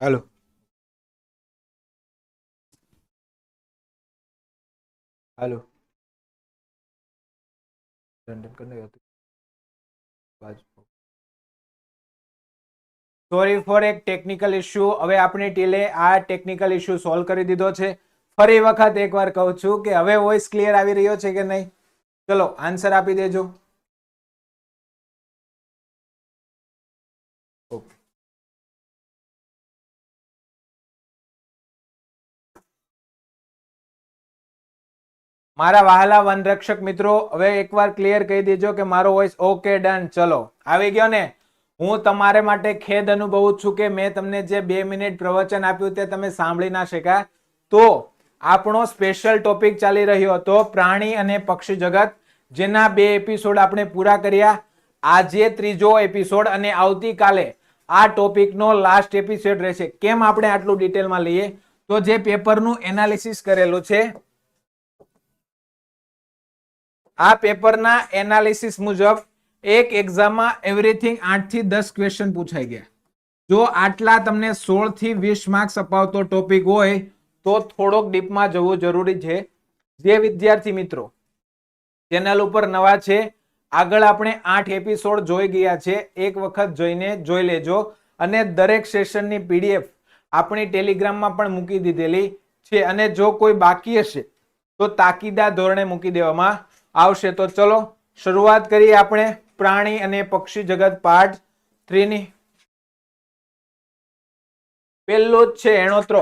Hello hello random करने का sorry for એક ટેકનિકલ ઇશ્યુ. હવે આપણી ટીલે આ ટેકનિકલ ઇશ્યુ સોલ્વ કરી દીધો છે. ફરી વખત એકવાર કહું છું કે હવે વોઇસ ક્લિયર આવી રહ્યો છે કે નહીં? ચલો આન્સર આપી દેજો. ઓકે. મારા વહાલા વનરક્ષક મિત્રો, હવે એકવાર ક્લિયર કહી દેજો કે મારો વોઇસ ઓકે, ડન. ચલો આવી ગયો ને? હું તમારે માટે ખેદ અનુભવું છું કે મેં તમને જે 2 મિનિટ પ્રવચન આપ્યું તે તમે સાંભળી ના શક્યા. તો આપણો સ્પેશિયલ ટોપિક ચાલી રહ્યો હતો પ્રાણી અને પક્ષી જગત, જેના 2 એપિસોડ આપણે પૂરા કર્યા. આજે ત્રીજો એપિસોડ અને આવતીકાલે આ ટોપિકનો લાસ્ટ એપિસોડ રહેશે. કેમ આપણે આટલું ડિટેલમાં લઈએ? તો જે પેપરનું એનાલિસિસ કરેલું છે, આ પેપરના એનાલિસિસ મુજબ એક એક્ઝામમાં એવરીથિંગ 8 થી 10 ક્વેશ્ચન પૂછાઈ ગયા. જો આટલા તમને 16 થી 20 માર્ક્સ અપાવતો ટોપિક હોય તો થોડોક ડીપમાં જવું જરૂરી છે. જે વિદ્યાર્થી મિત્રો ચેનલ ઉપર નવા છે, આગળ આપણે 8 એપિસોડ જોઈ ગયા છે, એક વખત જોઈને જોઈ લેજો. અને દરેક સેશનની પીડીએફ આપણી ટેલિગ્રામમાં પણ મૂકી દીધેલી છે, અને જો કોઈ બાકી હશે તો તાકીદા ધોરણે મૂકી દેવામાં આવશે. તો ચલો શરૂઆત કરીએ આપણે પ્રાણી અને પક્ષી જગત પાર્ટ 3 ની. પહેલો જ છે હેણોત્રો.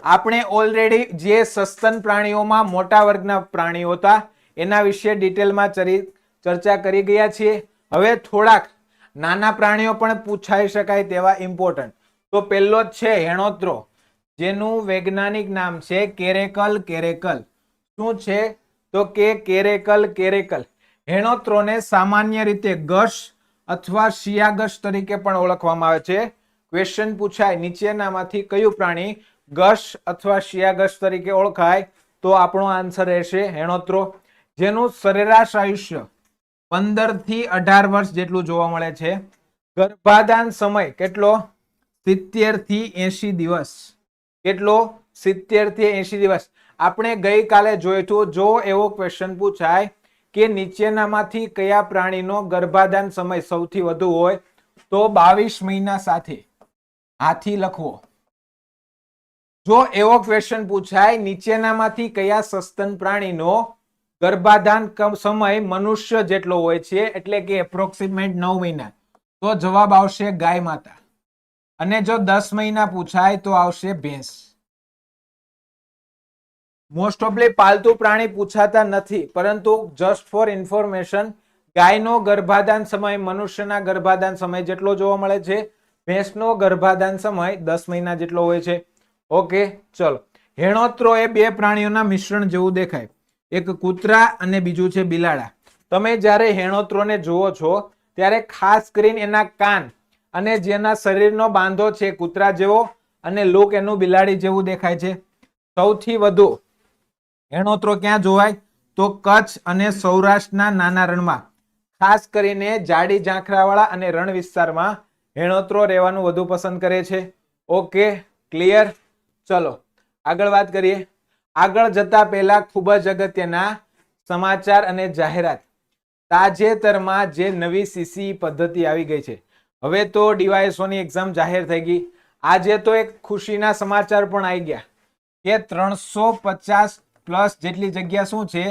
આપણે ઓલરેડી જે સસ્તન પ્રાણીઓમાં મોટા વર્ગના પ્રાણીઓ હતા એના વિશે ડિટેલમાં ચર્ચા કરી ગયા છીએ. હવે થોડાક નાના પ્રાણીઓ પણ પૂછાઈ શકાય તેવા ઇમ્પોર્ટન્ટ. તો પહેલો જ છે હેણોત્રો, જેનું વૈજ્ઞાનિક નામ છે કેરેકલ કેરેકલ. શું છે? તો કે કેરેકલ કેરેકલ. હેણોત્રોને સામાન્ય રીતે ગશ અથવા શિયાગશ તરીકે પણ ઓળખવામાં આવે છે. ક્વેશ્ચન પૂછાય નીચેનામાંથી કયું પ્રાણી ગશ અથવા શિયાગશ તરીકે ઓળખાય? તો આપણો આન્સર રહેશે હેણોત્રો, જેનું સરેરાશ આયુષ્ય 15 થી 18 વર્ષ જેટલું જોવા મળે છે. ગર્ભાધાન સમય કેટલો? 70 થી 80 દિવસ. કેટલો? 70 થી 80 દિવસ. આપણે ગઈકાલે જોયું હતું, જો એવો ક્વેશ્ચન પૂછાય કે નીચેનામાંથી કયા પ્રાણીનો ગર્ભાધાન સમય સૌથી વધુ હોય, તો 22 મહિના સાથે હાથી લખવો. જો એવો ક્વેશ્ચન પૂછાય નીચેનામાંથી કયા સસ્તન પ્રાણીનો ગર્ભાધાન સમય મનુષ્ય જેટલો હોય છે, એટલે કે એપ્રોક્સિમેટ 9 મહિના, તો જવાબ આવશે ગાય માતા. અને જો 10 મહિના પૂછાય તો આવશે ભેંસ. મોસ્ટ ઓફલી પાલતુ પ્રાણી પૂછાતા નથી, પરંતુ જસ્ટ ફોર ઇન્ફોર્મેશન, ગાયનો ગર્ભાધાન સમય મનુષ્યના ગર્ભાધાન સમય જેટલો જોવા મળે છે. ભેંસનો ગર્ભાધાન સમય 10 મહિના જેટલો હોય છે. ઓકે, ચલો. હેણોત્રો એ 2 પ્રાણીઓના મિશ્રણ જેવું દેખાય. એક કૂતરા અને બીજું છે બિલાડા. તમે જ્યારે હેણોત્રોને જુઓ છો ત્યારે ખાસ કરીને એના કાન અને જેના શરીરનો બાંધો છે કૂતરા જેવો, અને લુક એનું બિલાડી જેવું દેખાય છે. સૌથી વધુ હેણોત્રો ક્યાં જોવાય? તો કચ્છ અને સૌરાષ્ટ્રના નાના રણમાં, ખાસ કરીને જાડી ઝાંખરાવાળા અને રણ વિસ્તારમાં હેણોત્રો રહેવાનું વધુ પસંદ કરે છે. Okay, clear. ચલો આગળ વાત કરીએ. આગળ જતા પહેલા ખૂબ જ અગત્યના સમાચાર અને જાહેરાત. તાજેતરમાં જે નવી સીસી પદ્ધતિ આવી ગઈ છે, હવે તો ડીવાયએસઓની એક્ઝામ જાહેર થઈ ગઈ. આજે તો એક ખુશીના સમાચાર પણ આવી ગયા કે 350 પ્લસ જેટલી જગ્યા શું છે,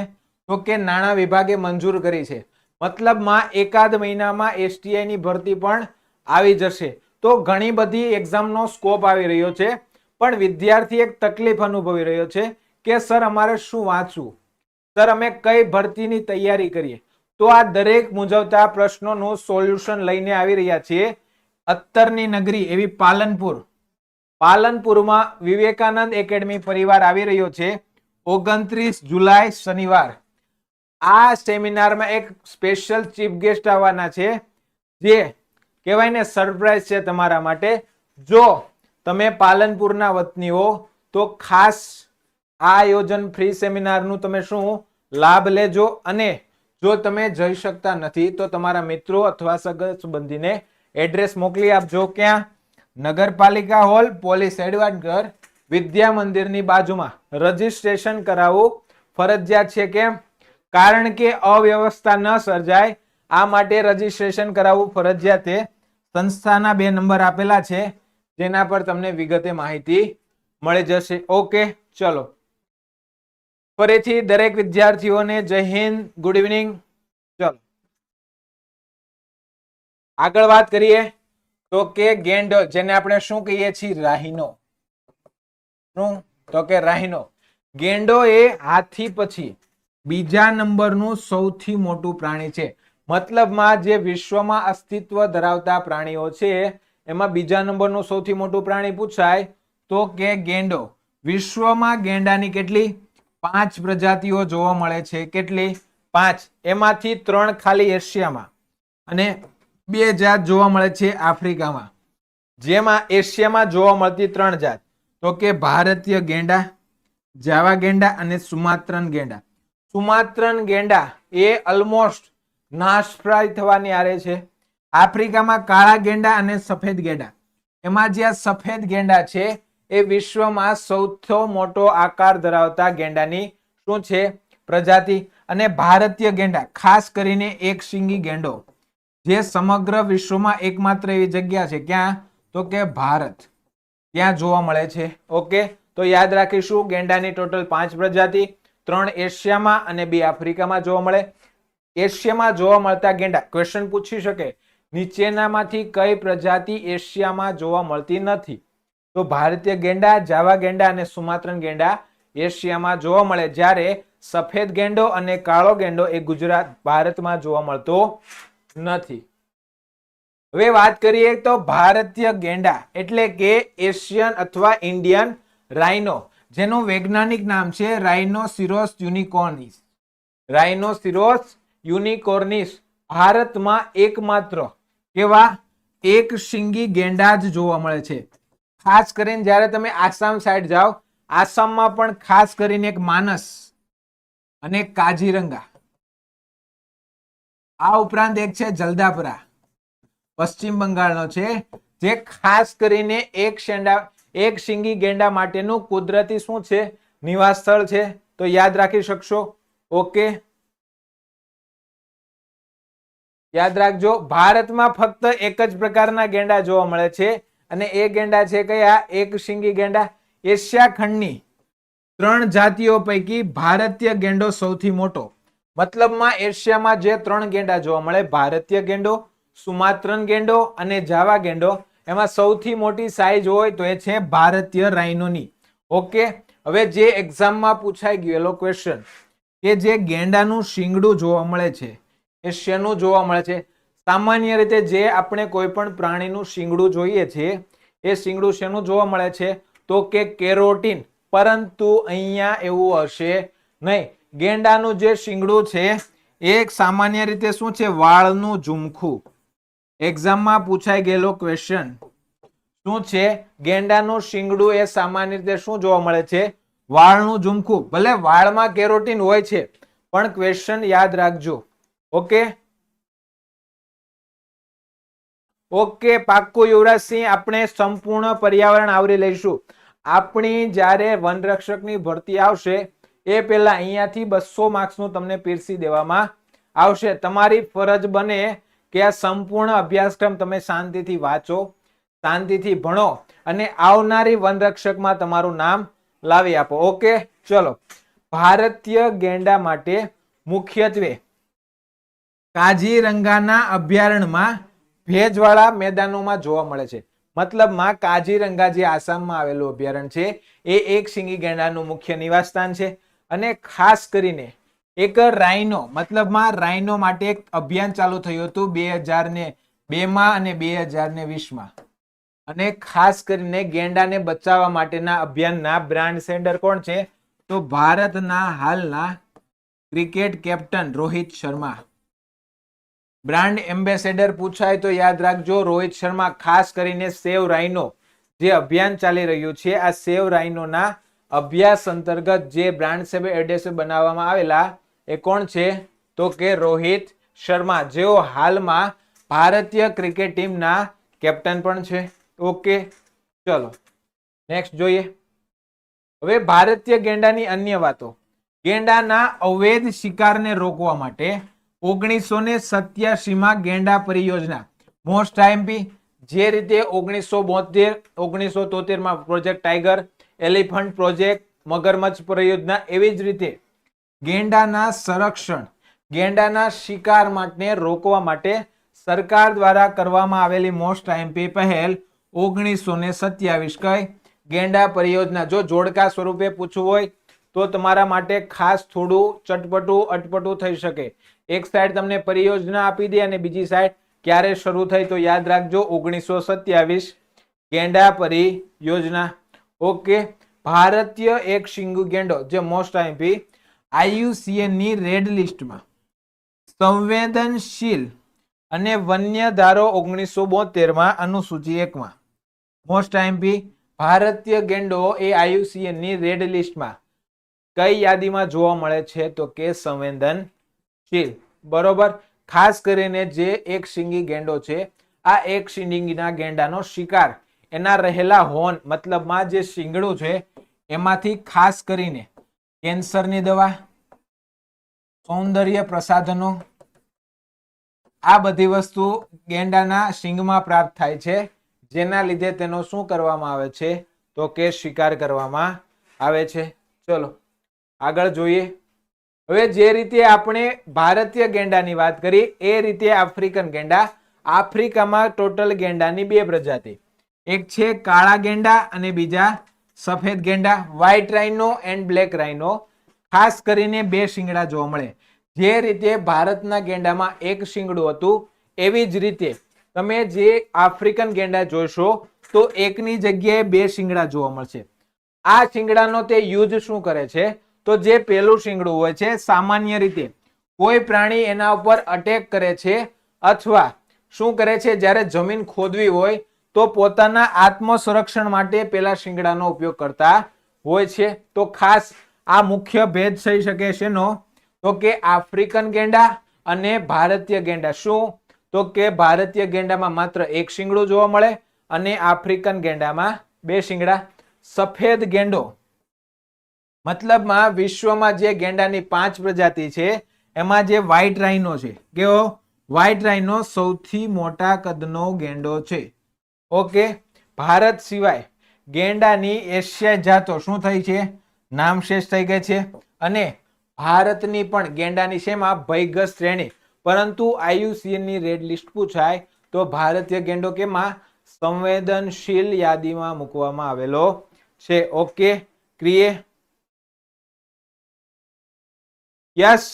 તો કે નાણાં વિભાગે મંજૂર કરી છે. મતલબમાં એકાદ મહિનામાં એસટીઆઈ ની ભરતી પણ આવી જશે. તો ઘણી બધી એક્ઝામનો સ્કોપ આવી રહ્યો છે, પણ વિદ્યાર્થી એક તકલીફ અનુભવી રહ્યો છે કે સર અમારે શું વાંચવું, સર અમે કઈ ભરતીની તૈયારી કરીએ. તો આ દરેક મૂંઝવતા પ્રશ્નોનું સોલ્યુશન લઈને આવી રહ્યા છીએ. અત્તરની નગરી એવી પાલનપુરમાં વિવેકાનંદ એકેડમી પરિવાર આવી રહ્યો છે 29 જુલાઈ શનિવાર. આ સેમિનારમાં એક સ્પેશિયલ ચીફ ગેસ્ટ આવવાના છે, જે કહેવાય ને સરપ્રાઈઝ છે તમારા માટે. જો તમે પાલનપુરના વતની હો તો ખાસ આ આયોજન ફ્રી સેમિનારનું તમે શું લાભ લેજો. અને જો તમે જઈ શકતા નથી તો તમારા મિત્રો અથવા સગા સંબંધીને એડ્રેસ મોકલી આપજો. ક્યાં? નગરપાલિકા હોલ, પોલીસ હેડક્વાર્ટર, વિદ્યા મંદિરની બાજુમાં રજીસ્ટ્રેશન કરાવવું ફરજિયાત છે. કેમ? કારણ કે અવ્યવસ્થા ન સર્જાય આ માટે રજીસ્ટ્રેશન કરાવવું ફરજિયાત છે. સંસ્થાના 2 નંબર આપેલા છે જેના પર તમને વિગતે માહિતી મળી જશે. ઓકે, ચલો ફરીથી દરેક વિદ્યાર્થીઓને જય હિન્દ, ગુડ ઇવનિંગ. ચલો આગળ વાત કરીએ તો કે ગેંડો, જેને આપણે શું કહીએ છીએ? રાહિનો. શું? તો કે રાહિનો. ગેંડો એ હાથી પછી બીજા નંબરનું સૌથી મોટું પ્રાણી છે. મતલબમાં જે વિશ્વમાં અસ્તિત્વ ધરાવતા પ્રાણીઓ છે એમાં બીજા નંબરનું સૌથી મોટું પ્રાણી પૂછાય તો કે ગેંડો. વિશ્વમાં ગેંડાની કેટલી? 5 પ્રજાતિઓ જોવા મળે છે. કેટલી? 5. એમાંથી 3 ખાલી એશિયામાં અને 2 જાત જોવા મળે છે આફ્રિકામાં. જેમાં એશિયામાં જોવા મળતી 3 જાત તો કે ભારતીય ગેંડા, જાવા ગેંડા અને સુમાત્રન ગેંડા. સુમાત્રન ગેંડા એ ઓલમોસ્ટ નાશપ્રાય થવાની આરે છે. આફ્રિકામાં કાળા ગેંડા અને સફેદ ગેંડા. એમાં જે આ સફેદ ગેંડા છે એ વિશ્વમાં સૌથી મોટો આકાર ધરાવતા ગેંડાની શું છે? પ્રજાતિ. અને ભારતીય ગેંડા ખાસ કરીને એક શીંગી ગેંડો જે સમગ્ર વિશ્વમાં એકમાત્ર એવી જગ્યા છે. ક્યાં? તો કે ભારત. ત્યાં જોવા મળે છે. ઓકે, તો યાદ રાખીશું ગેંડાની ટોટલ 5 પ્રજાતિ, 3 એશિયામાં અને 2 આફ્રિકામાં જોવા મળે. એશિયામાં જોવા મળતા ગેંડા, ક્વેશ્ચન પૂછી શકે નીચેનામાંથી કઈ પ્રજાતિ એશિયામાં જોવા મળતી નથી? તો ભારતીય ગેંડા, જાવા ગેંડા અને સુમાત્રન ગેંડા એશિયામાં જોવા મળે, જ્યારે સફેદ ગેંડો અને કાળો ગેંડો એ ભારતમાં જોવા મળતો નથી. હવે વાત કરીએ તો ભારતીય ગેંડા એટલે કે એશિયન અથવા ઇન્ડિયન રાઇનો, જેનું વૈજ્ઞાનિક નામ છે રાઇનોસિરોસ યુનિકોર્નિસ. રાઇનોસિરોસ યુનિકોર્નિસ ભારતમાં એકમાત્ર કેવા? એક શીંગી ગેંડા જ જોવા મળે છે. ખાસ કરીને જ્યારે તમે આસામ સાઈડ જાઓ, આસામમાં પણ ખાસ કરીને એક માનસ અને કાજીરંગા, આ ઉપરાંત એક છે જલદાપરા, પશ્ચિમ બંગાળનો છે, જે ખાસ કરીને એક શીંગી ગેંડા માટેનું કુદરતી શું છે? નિવાસ સ્થળ છે. તો યાદ રાખી શકશો. ઓકે, યાદ રાખજો ભારતમાં ફક્ત એક જ પ્રકારના ગેંડા જોવા મળે છે અને એ ગેંડા છે કયા? એક શીંગી ગેંડા. એશિયા ખંડની 3 જાતિઓ પૈકી ભારતીય ગેંડો સૌથી મોટો. મતલબમાં એશિયામાં જે 3 ગેંડા જોવા મળે, ભારતીય ગેંડો, સુમાત્રન ગેંડો અને જાવા ગેંડો, એમાં સૌથી મોટી સાઈઝ હોય તો એ છે ભારતીય રાઇનોની. ઓકે, હવે જે એક્ઝામમાં પૂછાઈ ગયેલો ક્વેશ્ચન કે જે ગેંડાનું શીંગડું જોવા મળે છે એ શેનું જોવા મળે છે? સામાન્ય રીતે જે આપણે કોઈ પણ પ્રાણીનું શીંગડું જોઈએ છીએ એ શીંગડું શેનું જોવા મળે છે? તો કે કેરોટીન. પરંતુ અહીંયા એવું હશે નહીં. ગેંડાનું જે શીંગડું છે એ સામાન્ય રીતે શું છે? વાળનું ઝુમખું. એક્ઝામમાં પૂછાઈ ગયેલો ક્વેશ્ચન શું છે? ગેંડાનું શીંગડું એ સામાન્ય રીતે શું જોવા મળે છે? વાળનું ઝુમખું. ભલે વાળમાં કેરોટીન હોય છે પણ ક્વેશ્ચન યાદ રાખજો. ઓકે ઓકે, પાક્કું યુવરાજસિંહ. આપણે સંપૂર્ણ પર્યાવરણ આવરી લઈશું. આપણી જ્યારે વનરક્ષકની ભરતી આવશે એ પહેલા અહીંયાથી 200 માર્ક્સનું તમને પીરસી દેવામાં આવશે. તમારી ફરજ બને કે આ સંપૂર્ણ અભ્યાસક્રમ તમે શાંતિથી વાંચો, શાંતિથી ભણો અને આવનારી વનરક્ષકમાં તમારું નામ લાવી આપો. ઓકે, ચલો. ભારતીય ગેંડા માટે મુખ્યત્વે કાજીરંગાના અભયારણ્યમાં ભેજવાળા મેદાનોમાં જોવા મળે છે. મતલબમાં કાજીરંગા જે આસામમાં આવેલું અભયારણ્ય છે એ એક શીંગી ગેંડાનું મુખ્ય નિવાસસ્થાન છે. અને ખાસ કરીને એક રાઇનો, મતલબમાં રાઇનો માટે એક અભિયાન ચાલુ થયું હતું 2002માં અને 2020માં. અને ખાસ કરીને ગેંડાને બચાવવા માટેના અભિયાનના બ્રાન્ડ સેન્ડર કોણ છે? તો ભારતના હાલના cricket captain Rohit Sharma. Brand ambassador પૂછાય તો યાદ રાખજો રોહિત શર્મા. ખાસ કરીને સેવ રાઇનો જે અભિયાન ચાલી રહ્યું છે, આ સેવ રાઇનોના અભ્યાસ અંતર્ગત જે બ્રાન્ડ એમ્બેસેડર બનાવવામાં આવેલા એ કોણ છે? તો કે રોહિત શર્મા, જેઓ હાલમાં ભારતીય ક્રિકેટ ટીમના કેપ્ટન પણ છે. ઓકે, ચલો નેક્સ્ટ જોઈએ. હવે ભારતીય ગેંડાની અન્ય વાતો. ગેંડાના અવૈધ શિકારને રોકવા માટે 1987 માં ગેંડા પરિયોજના મોસ્ટ આઈએમપી, જે રીતે 1973 માં પ્રોજેક્ટ ટાઈગર, એલિફન્ટ પ્રોજેક્ટ, મગરમચ્છ પરિયોજના, એવી જ રીતે ગેંડાના સંરક્ષણ, ગેંડાના શિકાર માટે રોકવા માટે સરકાર દ્વારા કરવામાં આવેલી મોસ્ટ આઈએમપી પહેલ 1927 કઈ? ગેંડા પરિયોજના. જો જોડકા સ્વરૂપે પૂછવું હોય તો તમારા માટે ખાસ થોડું ચટપટું અટપટું થઈ શકે. એક સાઈડ તમને પરિયોજના આપી દે અને બીજી સાઈડ ક્યારે શરૂ થઈ, તો યાદ રાખજો 1927 ગેંડા પરિયોજના. ઓકે, ભારતીય એક શિંગુ ગેંડો જે મોસ્ટ આઈએમપી IUCN ની રેડ લિસ્ટમાં સંવેદનશીલ અને વન્ય ધારો 1972 માં અનુસૂચિ 1 માં મોસ્ટ આઈએમપી ભારતીય ગેંડો એ IUCN ની રેડ લિસ્ટમાં કઈ યાદીમાં જોવા મળે છે? તો કે સંવેદનશીલ. બરોબર. ખાસ કરીને જે એક શિંગી ગેંડો છે, આ એક શિંગીના ગેંડાનો શિકાર એના રહેલા હોર્ન મતલબમાં જે શિંગડું છે એમાંથી ખાસ કરીને કેન્સરની દવા, સૌંદર્ય પ્રસાધનો, આ બધી વસ્તુ ગેંડાના શિંગમાં પ્રાપ્ત થાય છે, જેના લીધે તેનો શું કરવામાં આવે છે? તો કે શિકાર કરવામાં આવે છે. ચલો આગળ જોઈએ. હવે જે રીતે આપણે ભારતીય ગેંડાની વાત કરી એ રીતે આફ્રિકન ગેંડા. આફ્રિકામાં ટોટલ ગેંડાની બે પ્રજાતિ, એક છે કાળા ગેંડા અને બીજા સફેદ ગેંડા, white rhino and black rhino. ખાસ કરીને બે શિંગડા જોવા મળે. જે રીતે ભારતના ગેંડામાં એક શિંગડું હતું, એવી જ રીતે તમે જે આફ્રિકન ગેંડા જોશો તો એકની જગ્યાએ બે શિંગડા જોવા મળશે. આ શિંગડાનો તે યુઝ શું કરે છે? તો જે પેલું શિંગડું હોય છે, સામાન્ય રીતે કોઈ પ્રાણી એના ઉપર અટેક કરે છે અથવા શું કરે છે, જ્યારે જમીન ખોદવી હોય તો પોતાના આત્મ સંરક્ષણ માટે પેલા શિંગડાનો ઉપયોગ કરતા હોય છે. તો ખાસ આ મુખ્ય ભેદ થઈ શકે છે નો, તો કે આફ્રિકન ગેંડા અને ભારતીય ગેંડા. શું? તો કે ભારતીય ગેંડામાં માત્ર એક શિંગડું જોવા મળે અને આફ્રિકન ગેંડામાં બે શિંગડા. સફેદ ગેંડો મતલબમાં વિશ્વમાં જે ગેંડાની 5 પ્રજાતિ છે એમાં જે વ્હાઇટ રાઇનો છે, કેવો? વ્હાઇટ રાઇનો સૌથી મોટા કદનો ગેંડો છે. ઓકે, ભારત સિવાય ગેંડાની એશિયાઈ જાતો શું થઈ છે? નામશેષ થઈ ગઈ છે. અને ભારતની પણ ગેંડાની શેમાં? ભયગ્રસ્ત શ્રેણી. પરંતુ IUCN ની રેડ લિસ્ટ પૂછાય તો ભારતીય ગેંડો કેમાં? સંવેદનશીલ યાદીમાં મૂકવામાં આવેલો છે. Okay, clear? યસ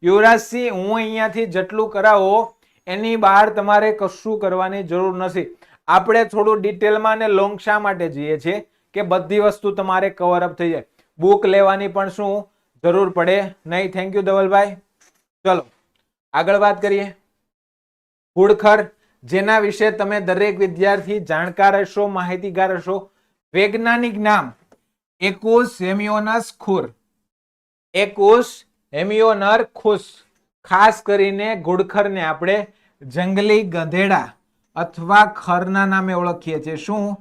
યુવરાજસિંહ, હું અહીંયાથી જેટલું કરાવો એની બહાર તમારે કશું કરવાની જરૂર નથી. આપણે થોડું ડિટેલમાં અને લોંગ શા માટે જઈએ છીએ કે બધી વસ્તુ તમારે કવર અપ થઈ જાય, બુક લેવાની પણ શું જરૂર પડે નહીં. Thank you Dhavalbhai. ચલો આગળ વાત કરીએ. ઘુડખર, જેના વિશે તમે દરેક વિદ્યાર્થી જાણકાર હશો, માહિતીગાર હશો. વૈજ્ઞાનિક નામ એકોસ હેમિયોનસ ખુર. એકોસ હેમિયોનર ખુશ. ખાસ કરીને ઘુડખરને આપણે જંગલી ગધેડા અથવા ખરના નામે ઓળખીએ છીએ. શું?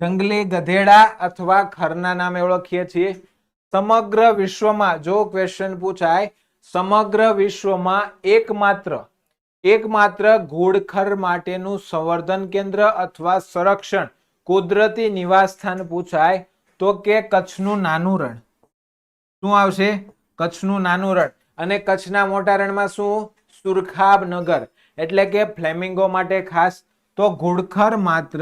જંગલી ગધેડા અથવા ખરના નામે ઓળખીએ છીએ. સમગ્ર વિશ્વમાં જો ક્વેશ્ચન પૂછાય, સમગ્ર વિશ્વમાં એકમાત્ર ઘુડખર માટેનું સંવર્ધન કેન્દ્ર અથવા સંરક્ષણ કુદરતી નિવાસ સ્થાન પૂછાય તો કે કચ્છનું નાનું રણ. શું આવશે? કચ્છનું નાનું રણ. અને કચ્છના મોટા રણમાં શું? સુરખાબ નગર, એટલે કે ફ્લેમિંગો માટે ખાસ. તો ઘુડખર માત્ર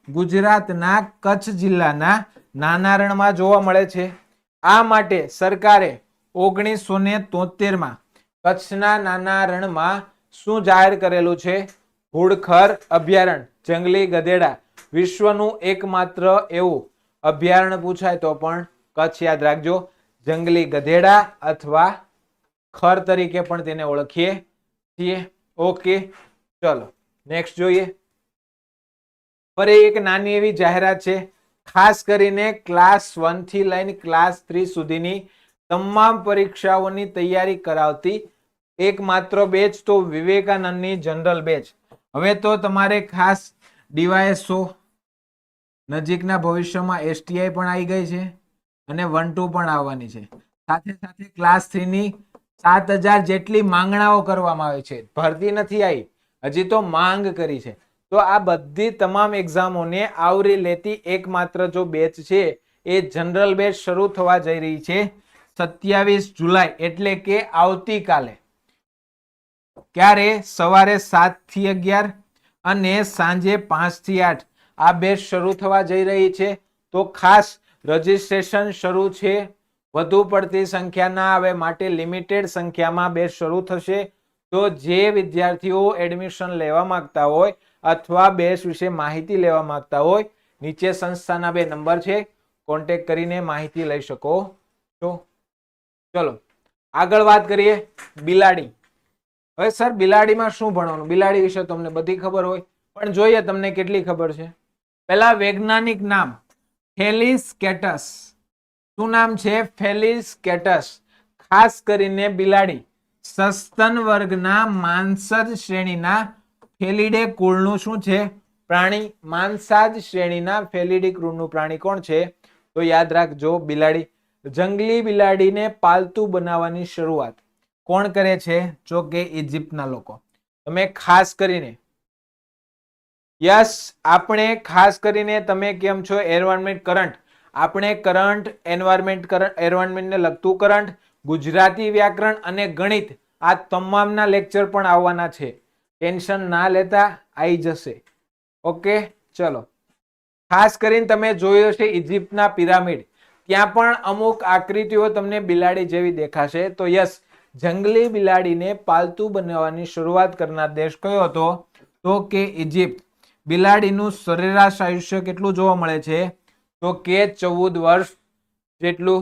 ગુજરાતના કચ્છ જિલ્લાના નાના રણમાં જોવા મળે છે. આ માટે સરકારે 1973 માં કચ્છના નાના રણમાં શું જાહેર કરેલું છે? ઘુડખર અભયારણ્ય. જંગલી ગધેડા વિશ્વનું એકમાત્ર એવું અભયારણ્ય પૂછાય તો પણ કચ્છ યાદ રાખજો. જંગલી ગધેડા અથવા ખર તરીકે પણ તેને ઓળખીએ છીએ. ઓકે, ચલો નેક્સ્ટ જોઈએ. ફરી એક નાની એવી જાહેરાત છે. ખાસ કરીને ક્લાસ 1 થી લઈને ક્લાસ 3 સુધીની તમામ પરીક્ષાઓની તૈયારી કરાવતી એકમાત્ર બેચ તો વિવેકાનંદની જનરલ બેચ. હવે તો તમારે ખાસ DYSO, નજીકના ભવિષ્યમાં STI પણ આવી ગઈ છે અને 1-2 પણ આવવાની છે. સાથે સાથે ક્લાસ 3 ની 7000 જેટલી માંગણાઓ કરવામાં આવે છે. ભરતી નથી આવી, હજી તો માંગ કરી છે. તો આ બધી તમામ એક્ઝામોને આવરી લેતી એકમાત્ર જો બેચ છે એ જનરલ બેચ શરૂ થવા જઈ રહી છે 27 જુલાઈ, એટલે કે આવતીકાલે. ક્યારે? સવારે 7 થી 11 અને સાંજે 5 થી 8 આ બેચ શરૂ થવા જઈ રહી છે. તો ખાસ રજીસ્ટ્રેશન શરૂ છે. વધુ પડતી સંખ્યા ના આવે માટે લિમિટેડ સંખ્યામાં બેચ શરૂ થશે. તો જે વિદ્યાર્થીઓ એડમિશન લેવા માંગતા હોય અથવા બેચ વિશે માહિતી લેવા માંગતા હોય, નીચે સંસ્થાના 2 નંબર છે, કોન્ટેક્ટ કરીને માહિતી લઈ શકો છો. ચલો આગળ વાત કરીએ બિલાડી. હવે સર બિલાડીમાં શું ભણવાનું? બિલાડી વિશે તમને બધી ખબર હોય, પણ જોઈએ તમને કેટલી ખબર છે. પહેલા વૈજ્ઞાનિક નામ ફેલિસ કેટસ. શું નામ છે? ફેલિસ કેટસ. ખાસ કરીને બિલાડી સસ્તન વર્ગના માંસજ શ્રેણીના ફેલિડે કુળનું શું છે? પ્રાણી. માંસાજ શ્રેણીના ફેલિડી કુળનું પ્રાણી કોણ છે? તો યાદ રાખજો બિલાડી. જંગલી બિલાડીને પાલતુ બનાવવાની શરૂઆત કોણ કરે છે? જો કે ઇજિપ્તના લોકો. તમે ખાસ કરીને યસ, આપણે ખાસ કરીને તમે કેમ છો એન્વાયરમેન્ટ કરંટ, આપણે કરંટ એન્વાયરમેન્ટને લગતું કરંટ, ગુજરાતી વ્યાકરણ અને ગણિત આ તમામના લેક્ચર પણ આવવાના છે. ટેન્શન ના લેતા, આવી જશે. ઓકે ચલો. ખાસ કરીને તમે જોયું છે ઇજિપ્તના પિરામિડ, ત્યાં પણ અમુક આકૃતિઓ તમને બિલાડી જેવી દેખાશે. તો યસ, જંગલી બિલાડીને પાલતુ બનાવવાની શરૂઆત કરનાર દેશ કયો હતો? તો કે ઇજિપ્ત. બિલાડીનું સરેરાશ આયુષ્ય કેટલું જોવા મળે છે? તો કે 14 વર્ષ જેટલું.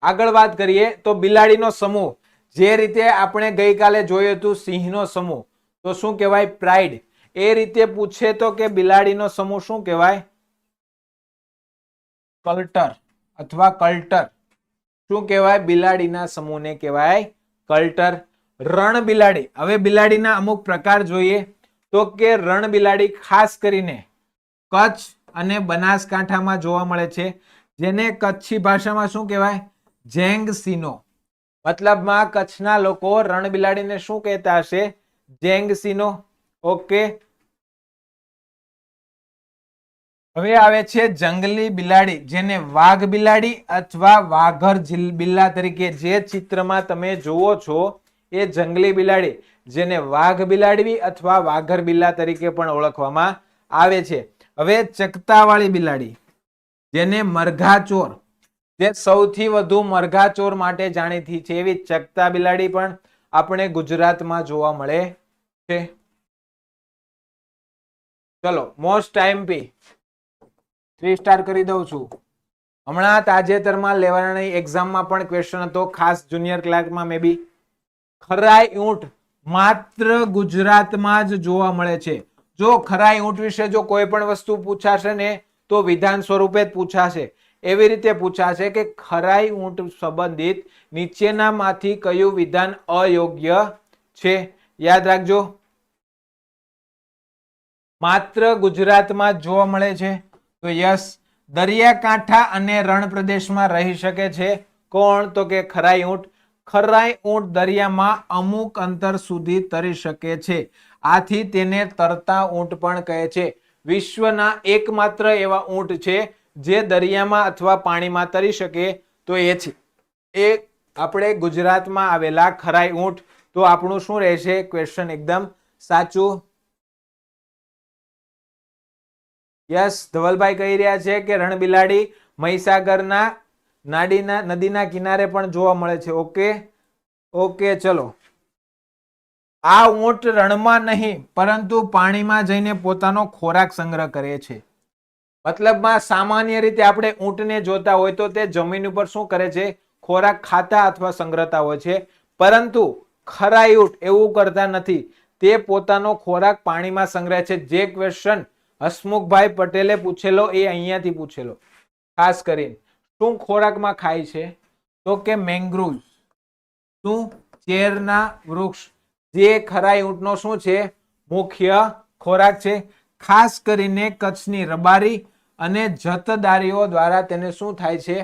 આગળ વાત કરીએ તો બિલાડીનો સમૂહ, જે રીતે આપણે ગઈકાલે જોયું હતું સિંહનો સમૂહ, તો શું કહેવાય? પ્રાઇડ. એ રીતે પૂછે તો કે બિલાડીનો સમૂહ શું કહેવાય? કલ્ટર અથવા કલ્ટર. શું કહેવાય? બિલાડીના સમૂહને કહેવાય કલ્ટર. રણ બિલાડી. હવે બિલાડીના અમુક પ્રકાર જોઈએ તો કે રણ બિલાડી ખાસ કરીને કચ્છ અને બનાસકાંઠામાં જોવા મળે છે, જેને કચ્છી ભાષામાં શું કહેવાય? જેંગસીનો. મતલબમાં કચ્છના લોકો રણ બિલાડીને શું કહેતા હશે? જેંગસીનો. ઓકે. હવે આવે છે જંગલી બિલાડી, જેને વાઘ બિલાડી અથવા વાઘર બિલ્લા તરીકે જે ચિત્રમાં તમે જુઓ છો એ જંગલી બિલાડી, જેને વાઘ બિલાડી અથવા વાઘર બિલ્લા તરીકે પણ ઓળખવામાં આવે છે. હવે ચકતાવાળી બિલાડી, જેને મરઘાચોર, જે સૌથી વધુ મરઘાચોર માટે જાણીતી છે એવી ચકતા બિલાડી પણ આપણે ગુજરાતમાં જોવા મળે છે. ચલો મોસ્ટ આઈએમપી 3 સ્ટાર કરી દઉં છું. હમણાં તાજેતરમાં લેવાની એક્ઝામમાં પણ ક્વેશ્ચન હતો, ખાસ જુનિયર ક્લાર્કમાં મે બી. ખરાઈ ઊંટ માત્ર ગુજરાતમાં જ જોવા મળે છે. જો ખરાઈ ઊંટ વિશે જો કોઈ પણ વસ્તુ પૂછાશે ને તો વિધાન સ્વરૂપે જ પૂછાશે. એવી રીતે પૂછાશે કે ખરાઈ ઊંટ સંબંધિત નીચેનામાંથી કયું વિધાન અયોગ્ય છે? યાદ રાખજો, માત્ર ગુજરાતમાં જ જોવા મળે છે. તો યસ, દરિયાકાંઠા અને રણ પ્રદેશમાં રહી શકે છે. કોણ? તો કે ખરાઈ ઊંટ. ખરાઈ ઊંટ દરિયામાં અમુક અંતર સુધી તરી શકે છે, આથી તેને તરતા ઊંટ પણ કહે છે. વિશ્વના એકમાત્ર એવા ઊંટ છે જે દરિયામાં અથવા પાણીમાં તરી શકે, તો એ છે એ આપણે ગુજરાતમાં આવેલા ખરાઈ ઊંટ. તો આપણું શું રહેશે? ક્વેશ્ચન એકદમ સાચું. યસ, ધવલભાઈ કહી રહ્યા છે કે રણબિલાડી મહીસાગરના નદીના કિનારે પણ જોવા મળે છે. ઓકે ઓકે ચલો. આ ઊંટ રણમાં નહીં પરંતુ પાણીમાં જઈને પોતાનો ખોરાક સંગ્રહ કરે છે. મતલબમાં સામાન્ય રીતે આપણે ઊંટને જોતા હોય તો તે જમીન ઉપર શું કરે છે? ખોરાક ખાતા અથવા સંગ્રહતા હોય છે. પરંતુ ખરાઈ ઊંટ એવું કરતા નથી, તે પોતાનો ખોરાક પાણીમાં સંગ્રહે છે. જે ક્વેશ્ચન હસમુખભાઈ પટેલે પૂછેલો એ અહીંયાથી પૂછેલો. ખાસ કરીને શું ખોરાકમાં ખાય છે? તો કે મેંગ્રુવ. શું? ચેરના વૃક્ષ, જે ખરાઈ ઊંટનો શું છે? મુખ્ય ખોરાક છે. ખાસ કરીને કચ્છની રબારી અને જતદારીઓ દ્વારા તેને શું થાય છે,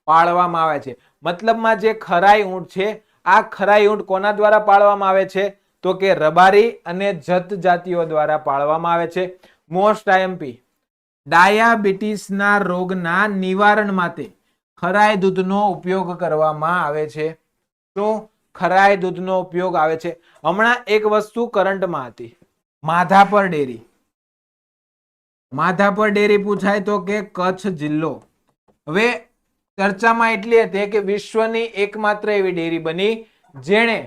પાળવામાં આવે છે. મતલબમાં જે ખરાઈ ઊંટ છે, આ ખરાઈ ઊંટ કોના દ્વારા પાળવામાં આવે છે, તો કે રબારી અને જત જાતિઓ દ્વારા પાળવામાં આવે છે. મોસ્ટ આઈએમપી, ડાયાબિટીસના રોગના નિવારણ માટે ખરાઈ દૂધનો ઉપયોગ કરવામાં આવે છે. શું ખરાઈ દૂધનો ઉપયોગ આવે છે? હમણાં એક વસ્તુ કરંટમાં હતી, માધાપર ડેરી. માધાપર ડેરી પૂછાય તો કે કચ્છ જિલ્લો. હવે ચર્ચામાં એટલી હતી કે વિશ્વની એકમાત્ર એવી ડેરી બની જેણે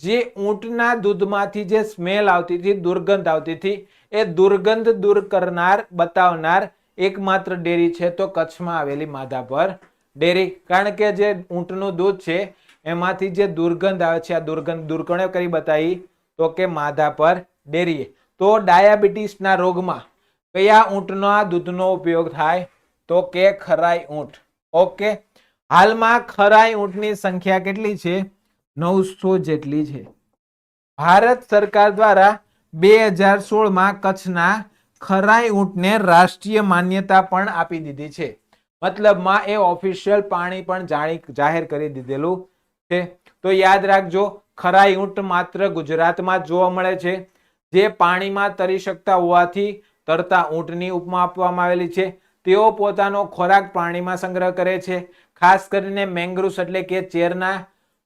જે ઊંટના દૂધમાંથી જે સ્મેલ આવતી હતી, દુર્ગંધ આવતી હતી, એ દુર્ગંધ દૂર કરનાર બતાવનાર એકમાત્ર ડેરી છે તો કચ્છમાં આવેલી માધાપર ડેરી. કારણ કે જે ઊંટનું દૂધ છે એમાંથી જે દુર્ગંધ આવે છે, આ દુર્ગંધ દૂર કોણે કરી બતાવી, તો કે માધાપર ડેરીએ. તો ડાયાબિટીસના રોગમાં કયા ઊંટના દૂધનો ઉપયોગ થાય, તો કે ખરાઈ ઊંટ. ઓકે, હાલમાં ખરાઈ ઊંટની સંખ્યા કેટલી છે, 900 જેટલી છે. ભારત સરકાર દ્વારા 2016માં કચ્છના ખરાઈ ઊંટને રાષ્ટ્રીય માન્યતા પણ આપી દીધી છે. મતલબમાં એ ઓફિશિયલ પાણી પણ જાહેર કરી દીધેલું છે. તો યાદ રાખજો, ખરાઈ ઊંટ માત્ર ગુજરાતમાં જ જોવા મળે છે. જે પાણીમાં તરી શકતા હોવાથી તરતા ઊંટની ઉપમા આપવામાં આવેલી છે. તેઓ પોતાનો ખોરાક પાણીમાં સંગ્રહ કરે છે. ખાસ કરીને મેંગ્રુસ એટલે કે ચેરના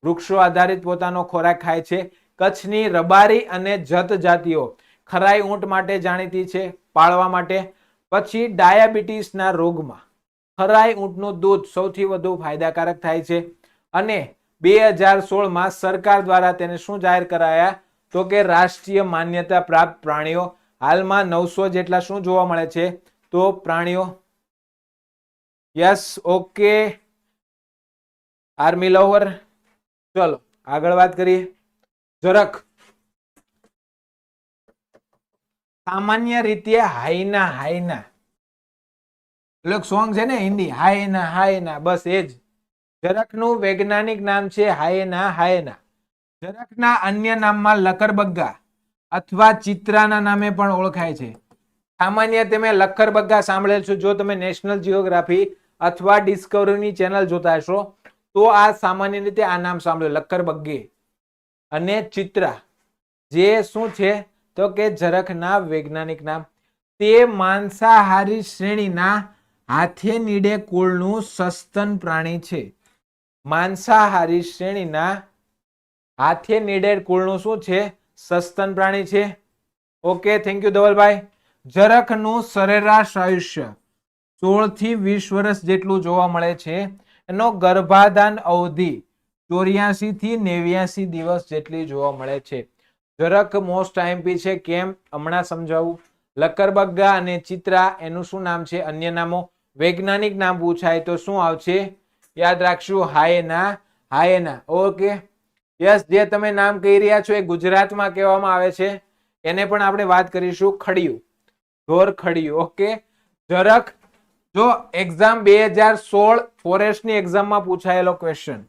વૃક્ષો આધારિત પોતાનો ખોરાક ખાય છે. કચ્છની રબારી અને જત જાતિઓ ખરાઈ ઊંટ માટે જાણીતી છે, પાળવા માટે. પછી ડાયાબિટીસના રોગમાં ખરાઈ ઊંટનું દૂધ સૌથી વધુ ફાયદાકારક થાય છે અને 2016માં સરકાર દ્વારા તેને શું જાહેર કરાયા, તો કે રાષ્ટ્રીય માન્યતા પ્રાપ્ત પ્રાણીઓ. હાલમાં 900 જેટલા શું જોવા મળે છે, તો પ્રાણીઓ. Yes, okay, army lover. ચલો આગળ વાત કરીએ. જરાક સામાન્ય રીતે હાઈના હાઈના એટલે સોંગ છે ને હિન્દી, હાયના હાયના, બસ એ જ. જરાકનું વૈજ્ઞાનિક નામ છે હાયના હાયના. જરાકના અન્ય નામમાં લકરબગ્ગા અથવા ચિત્રાના નામે પણ ઓળખાય છે. સામાન્ય તમે લખરબગ્ગા સાંભળેલ છો જો તમે નેશનલ જીઓગ્રાફી અથવા ડિસ્કવરીની ચેનલ જોતા હશો તો આ સામાન્ય રીતે આ નામ સાંભળ્યું, લખરબગ્ગે. અને ચિત્રા જે શું છે, તો કે ઝરખના વૈજ્ઞાનિક નામ. તે માંસાહારી શ્રેણીના હાથેનીડે કુળનું સસ્તન પ્રાણી છે. માંસાહારી શ્રેણીના હાથેનીડે કુળનું શું છે, સસ્તન પ્રાણી છે. Okay, thank you Dhavalbhai. ઝરખનું સરેરાશ આયુષ્ય 16 થી 20 વર્ષ જેટલું જોવા મળે છે. એનો ગર્ભાધાન અવધિ 84 થી 89 દિવસ જેટલી જોવા મળે છે. ઝરખ મોસ્ટ આઈએમપી છે. કેમ, હમણાં સમજાવું. લકરબગ્ગા અને ચિત્રા એનું શું નામ છે, અન્ય નામો. વૈજ્ઞાનિક નામ પૂછાય તો શું આવશે, યાદ રાખશું, હાયના હાયના. ઓકે, યસ, જે તમે નામ કહી રહ્યા છો એ ગુજરાતમાં કહેવામાં આવે છે, એને પણ આપણે વાત કરીશું, ખડિયું, ઢોર ખડિયું. ઓકે, ઝરખ જો એક્ઝામ 2016 ફોરેસ્ટની એક્ઝામમાં પૂછાયેલો ક્વેશ્ચન.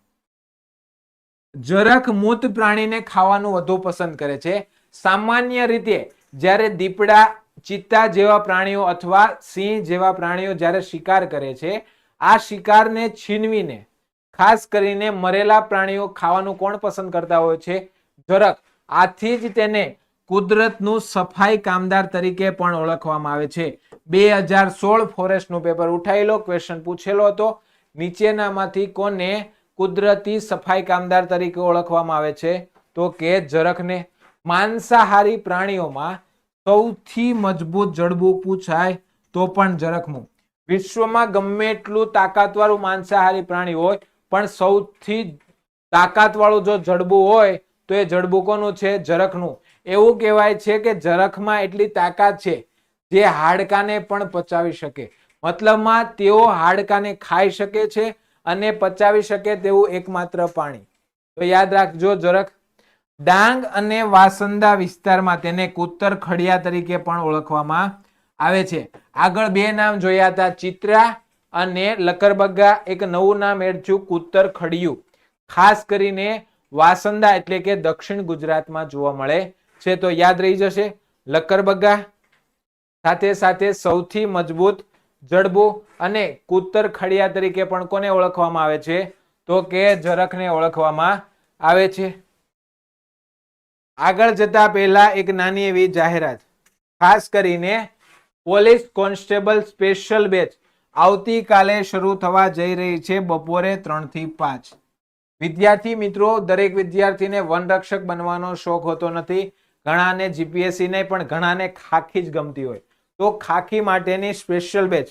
ઝરખ મૂત પ્રાણીને ખાવાનું વધુ પસંદ કરે છે. સામાન્ય રીતે જ્યારે દીપડા, ચિત્તા જેવા પ્રાણીઓ અથવા સિંહ જેવા પ્રાણીઓ જ્યારે શિકાર કરે છે, આ શિકારને છીનવીને ખાસ કરીને મરેલા પ્રાણીઓ ખાવાનું કોણ પસંદ કરતા હોય છે, ઝરખ. આથી જ તેને કુદરતનું સફાઈ કામદાર તરીકે પણ ઓળખવામાં આવે છે. 2016 ફોરેસ્ટનું પેપર ઉઠાયેલો ક્વેશ્ચન પૂછેલો હતો. નીચેનામાંથી કોને કુદરતી સફાઈ કામદાર તરીકે ઓળખવામાં આવે છે, તો કે ઝરખને. માંસાહારી પ્રાણીઓમાં સૌથી મજબૂત જડબું પૂછાય તો પણ ઝરખનું. વિશ્વમાં ગમે એટલું તાકાતવાળું માંસાહારી પ્રાણી હોય પણ સૌથી તાકાતવાળું જો જડબું હોય તો એ જડબું કોનું છે, ઝરખનું. એવું કહેવાય છે કે ઝરખમાં એટલી તાકાત છે જે હાડકાને પણ પચાવી શકે. મતલબમાં તેઓ હાડકાને ખાઈ શકે છે અને પચાવી શકે તેવું એકમાત્ર પાણી. તો યાદ રાખજો ઝરખ. ડાંગ અને વાસંદા વિસ્તારમાં તેને કુત્તર ખડિયા તરીકે પણ ઓળખવામાં આવે છે. આગળ બે નામ જોયા હતા, ચિત્રા અને લકરબગ્ગા. એક નવું નામ એડ થયું, કુત્તર ખડિયું. ખાસ કરીને વાસંદા એટલે કે દક્ષિણ ગુજરાતમાં જોવા મળે છે. તો યાદ રહી જશે લકરબગ્ગા. સાથે સાથે સૌથી મજબૂત જડબું અને કૂતર ખડિયા તરીકે પણ કોને ઓળખવામાં આવે છે? તો કે જરખને ઓળખવામાં આવે છે. આગળ જતા પહેલા એક નાની એવી જાહેરાત, ખાસ કરીને પોલીસ કોન્સ્ટેબલ સ્પેશિયલ બેચ આવતીકાલે શરૂ થવા જઈ રહી છે બપોરે 3 થી 5. વિદ્યાર્થી મિત્રો, દરેક વિદ્યાર્થીને વનરક્ષક બનવાનો શોખ હોતો નથી. ઘણાને જીપીએસસી નહીં, પણ ઘણાને ખાખી જ ગમતી હોય. તો ખાખી માટેની સ્પેશિયલ બેચ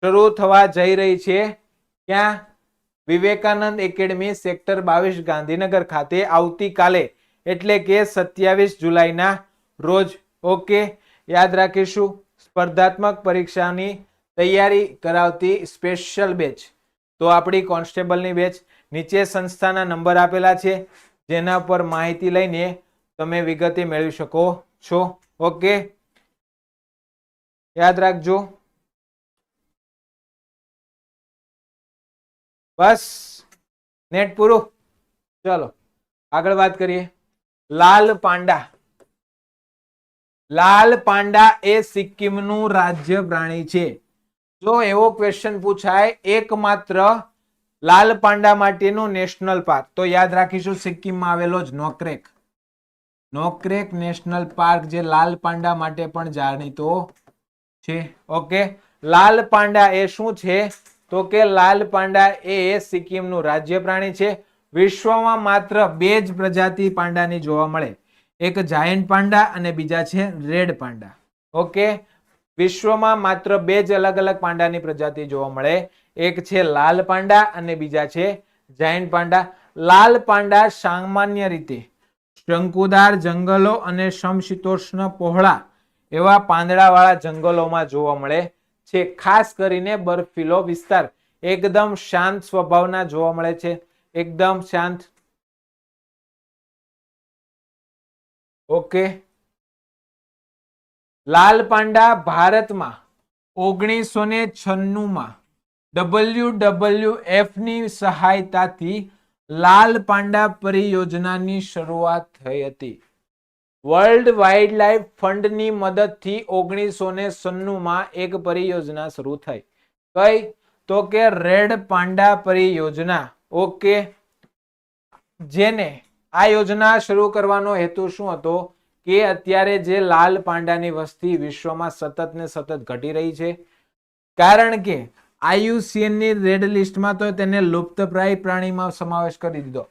શરૂ થવા જઈ રહી છે. ક્યાં? વિવેકાનંદ એકેડમી સેક્ટર 22 ગાંધીનગર ખાતે આવતીકાલે, એટલે કે 27 જુલાઈના રોજ. ઓકે, યાદ રાખીશું. સ્પર્ધાત્મક પરીક્ષાની તૈયારી કરાવતી સ્પેશિયલ બેચ. તો આપણી કોન્સ્ટેબલની બેચ, નીચે સંસ્થાના નંબર આપેલા છે, જેના પર માહિતી લઈને તમે વિગતે મેળવી શકો છો. ઓકે, યાદ રાખજો. બસ, નેટ પૂરું. ચલો આગળ વાત કરીએ. લાલ પાંડા. લાલ પાંડા એ સિક્કિમનું રાજ્ય પ્રાણી છે. જો એવો ક્વેશ્ચન પૂછાય, એકમાત્ર લાલ પાંડા માટેનું નેશનલ પાર્ક, તો યાદ રાખીશું સિક્કિમમાં આવેલો જ નોકરેક. નોકરેક નેશનલ પાર્ક, જે લાલ પાંડા માટે પણ જાણીતો છે. ઓકે, લાલ પાંડા એ શું છે? તો કે લાલ પાંડા એ સિક્કિમનું રાજ્ય પ્રાણી છે. વિશ્વમાં માત્ર 2 જ પ્રજાતિ પાંડાની જોવા મળે. એક જાયન્ટ પાંડા અને બીજા છે રેડ પાંડા. ઓકે, વિશ્વમાં માત્ર 2 જ અલગ અલગ પાંડાની પ્રજાતિ જોવા મળે. એક છે લાલ પાંડા અને બીજા છે જાયન્ટ પાંડા. લાલ પાંડા સામાન્ય રીતે શંકુદાર જંગલો અને સમશીતોષ્ણ પહોળા એવા પાંદડાવાળા જંગલોમાં જોવા મળે છે. ખાસ કરીને બર્ફીલો વિસ્તાર, એકદમ શાંત સ્વભાવના જોવા મળે છે. એકદમ શાંત. ઓકે, લાલ પાંડા ભારતમાં 1996માં WWF ની સહાયતાથી લાલ પાંડા પરિયોજનાની શરૂઆત થઈ હતી. વર્લ્ડ વાઇલ્ડ લાઇફ ફંડની મદદથી 1996માં એક પરિયોજના શરૂ થઈ. કઈ? તો કે રેડ પાંડા પરિયોજના. ઓકે, જેને આ યોજના શરૂ કરવાનો હેતુ શું હતો? કે અત્યારે જે લાલ પાંડાની વસ્તી વિશ્વમાં સતત ને સતત ઘટી રહી છે, કારણ કે IUCN ની રેડ લિસ્ટમાં તો તેને લુપ્તપ્રાય પ્રાણીમાં સમાવેશ કરી દીધો.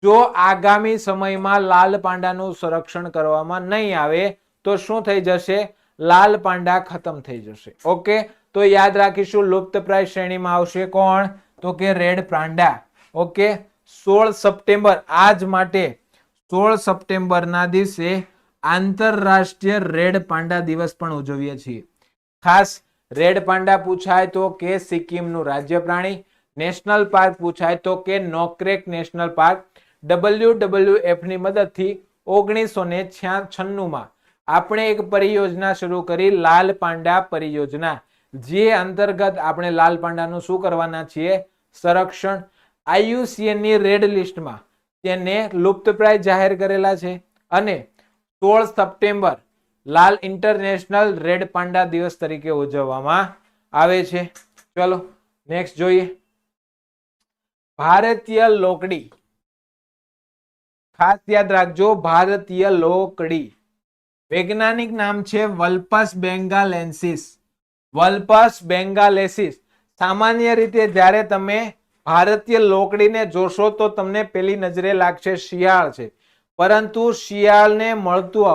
જો આગામી સમયમાં લાલ પાંડાનું સંરક્ષણ કરવામાં નહીં આવે તો શું થઈ જશે? લાલ પાંડા ખતમ થઈ જશે. ઓકે, તો યાદ રાખીશું, લુપ્તપ્રાય શ્રેણીમાં આવશે કોણ? તો કે રેડ પાંડા. ઓકે, 16 સપ્ટેમ્બર, આજ માટે 16 સપ્ટેમ્બરના દિવસે આંતરરાષ્ટ્રીય રેડ પાંડા દિવસ પણ ઉજવીએ છીએ. ખાસ રેડ પાંડા પૂછાય તો કે સિક્કિમનું રાજ્ય પ્રાણી. નેશનલ પાર્ક પૂછાય તો કે નોકરેક નેશનલ પાર્ક. WWF ની મદદથી 1996માં આપણે એક પરિયોજના શરૂ કરી, લાલ પાંડા પરિયોજના, જે અંતર્ગત આપણે લાલ પાંડાનું શું કરવાના છીએ? સંરક્ષણ. IUCN ની રેડ લિસ્ટમાં તેને લુપ્તપ્રાય જાહેર કરેલા છે અને 16 સપ્ટેમ્બર લાલ ઇન્ટરનેશનલ રેડ પાંડા દિવસ તરીકે ઉજવવામાં આવે છે. ચલો નેક્સ્ટ જોઈએ. ભારતીય લોકડી. ખાસ યાદ રાખજો, ભારતીય લોકડી. વૈજ્ઞાનિક નામ છે વલ્પસ બેંગાલેન્સિસ. વલ્પસ બેંગાલેન્સિસ. સામાન્ય રીતે જ્યારે તમે ભારતીય લોકડીને જોશો તો તમને પેલી નજરે લાગશે શિયાળ છે, પરંતુ શિયાળને મળતું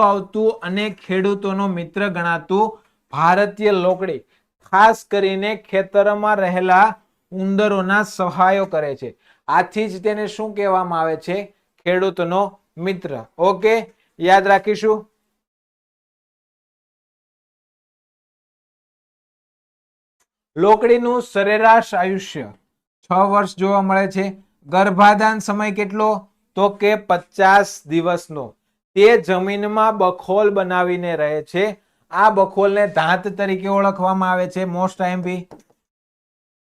આવતું અને ખેડૂતોનો મિત્ર ગણાતું ભારતીય લોકડી ખાસ કરીને ખેતરમાં રહેલા ઉંદરોના સહાયો કરે છે. આથી જ તેને શું કહેવામાં આવે છે? ખેડૂતનો મિત્ર. ઓકે, યાદ રાખીશું. લોકડીનું સરેરાશ આયુષ્ય 6 વર્ષ જોવા મળે છે. ગર્ભાધાન સમય કેટલો? તો કે 50 દિવસનો. તે જમીનમાં બખોલ બનાવીને રહે છે. આ બખોલને ધાત તરીકે ઓળખવામાં આવે છે. Most IMP.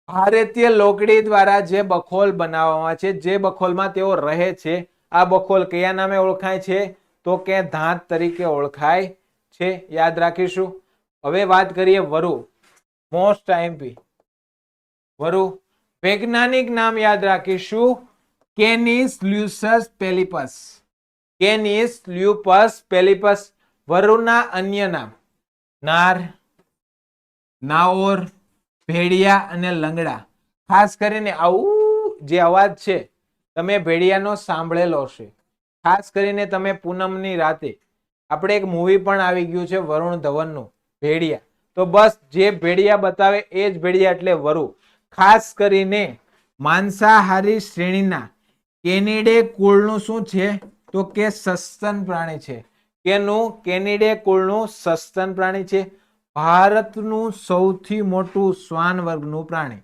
ભારતીય લોકડી દ્વારા જે બખોલ બનાવવામાં છે, જે બખોલમાં તેઓ રહે છે, આ બખોલ કયા નામે ઓળખાય છે? તો કે ધાત તરીકે ઓળખાય છે, યાદ રાખીશું. હવે વાત કરીએ વરુ, મોસ્ટ આઈએમપી. વરુ વૈજ્ઞાનિક નામ યાદ રાખીશું, કેનિસ લ્યુસસ પેલિપસ. કેનિસ લ્યુપસ પેલિપસ. વરુના અન્ય નામ નાર, નાઓર, ભેડિયા અને લંગડા. ખાસ કરીને આવું જે અવાજ છે તમે ભેડિયાનો સાંભળેલો છે. ખાસ કરીને તમે પૂનમની રાતે, આપણે એક મૂવી પણ આવી ગયું છે વરુણ ધવનનું ભેડિયા, તો બસ જે ભેડિયા બતાવે એ જ ભેડિયા એટલે વરુ. ખાસ કરીને માંસાહારી શ્રેણીના કેનિડે કુળનું શું છે તો કે સસ્તન પ્રાણી છે. કેનું? કેનિડે કુળનું સસ્તન પ્રાણી છે. ભારતનું સૌથી મોટું શ્વાન વર્ગનું પ્રાણી.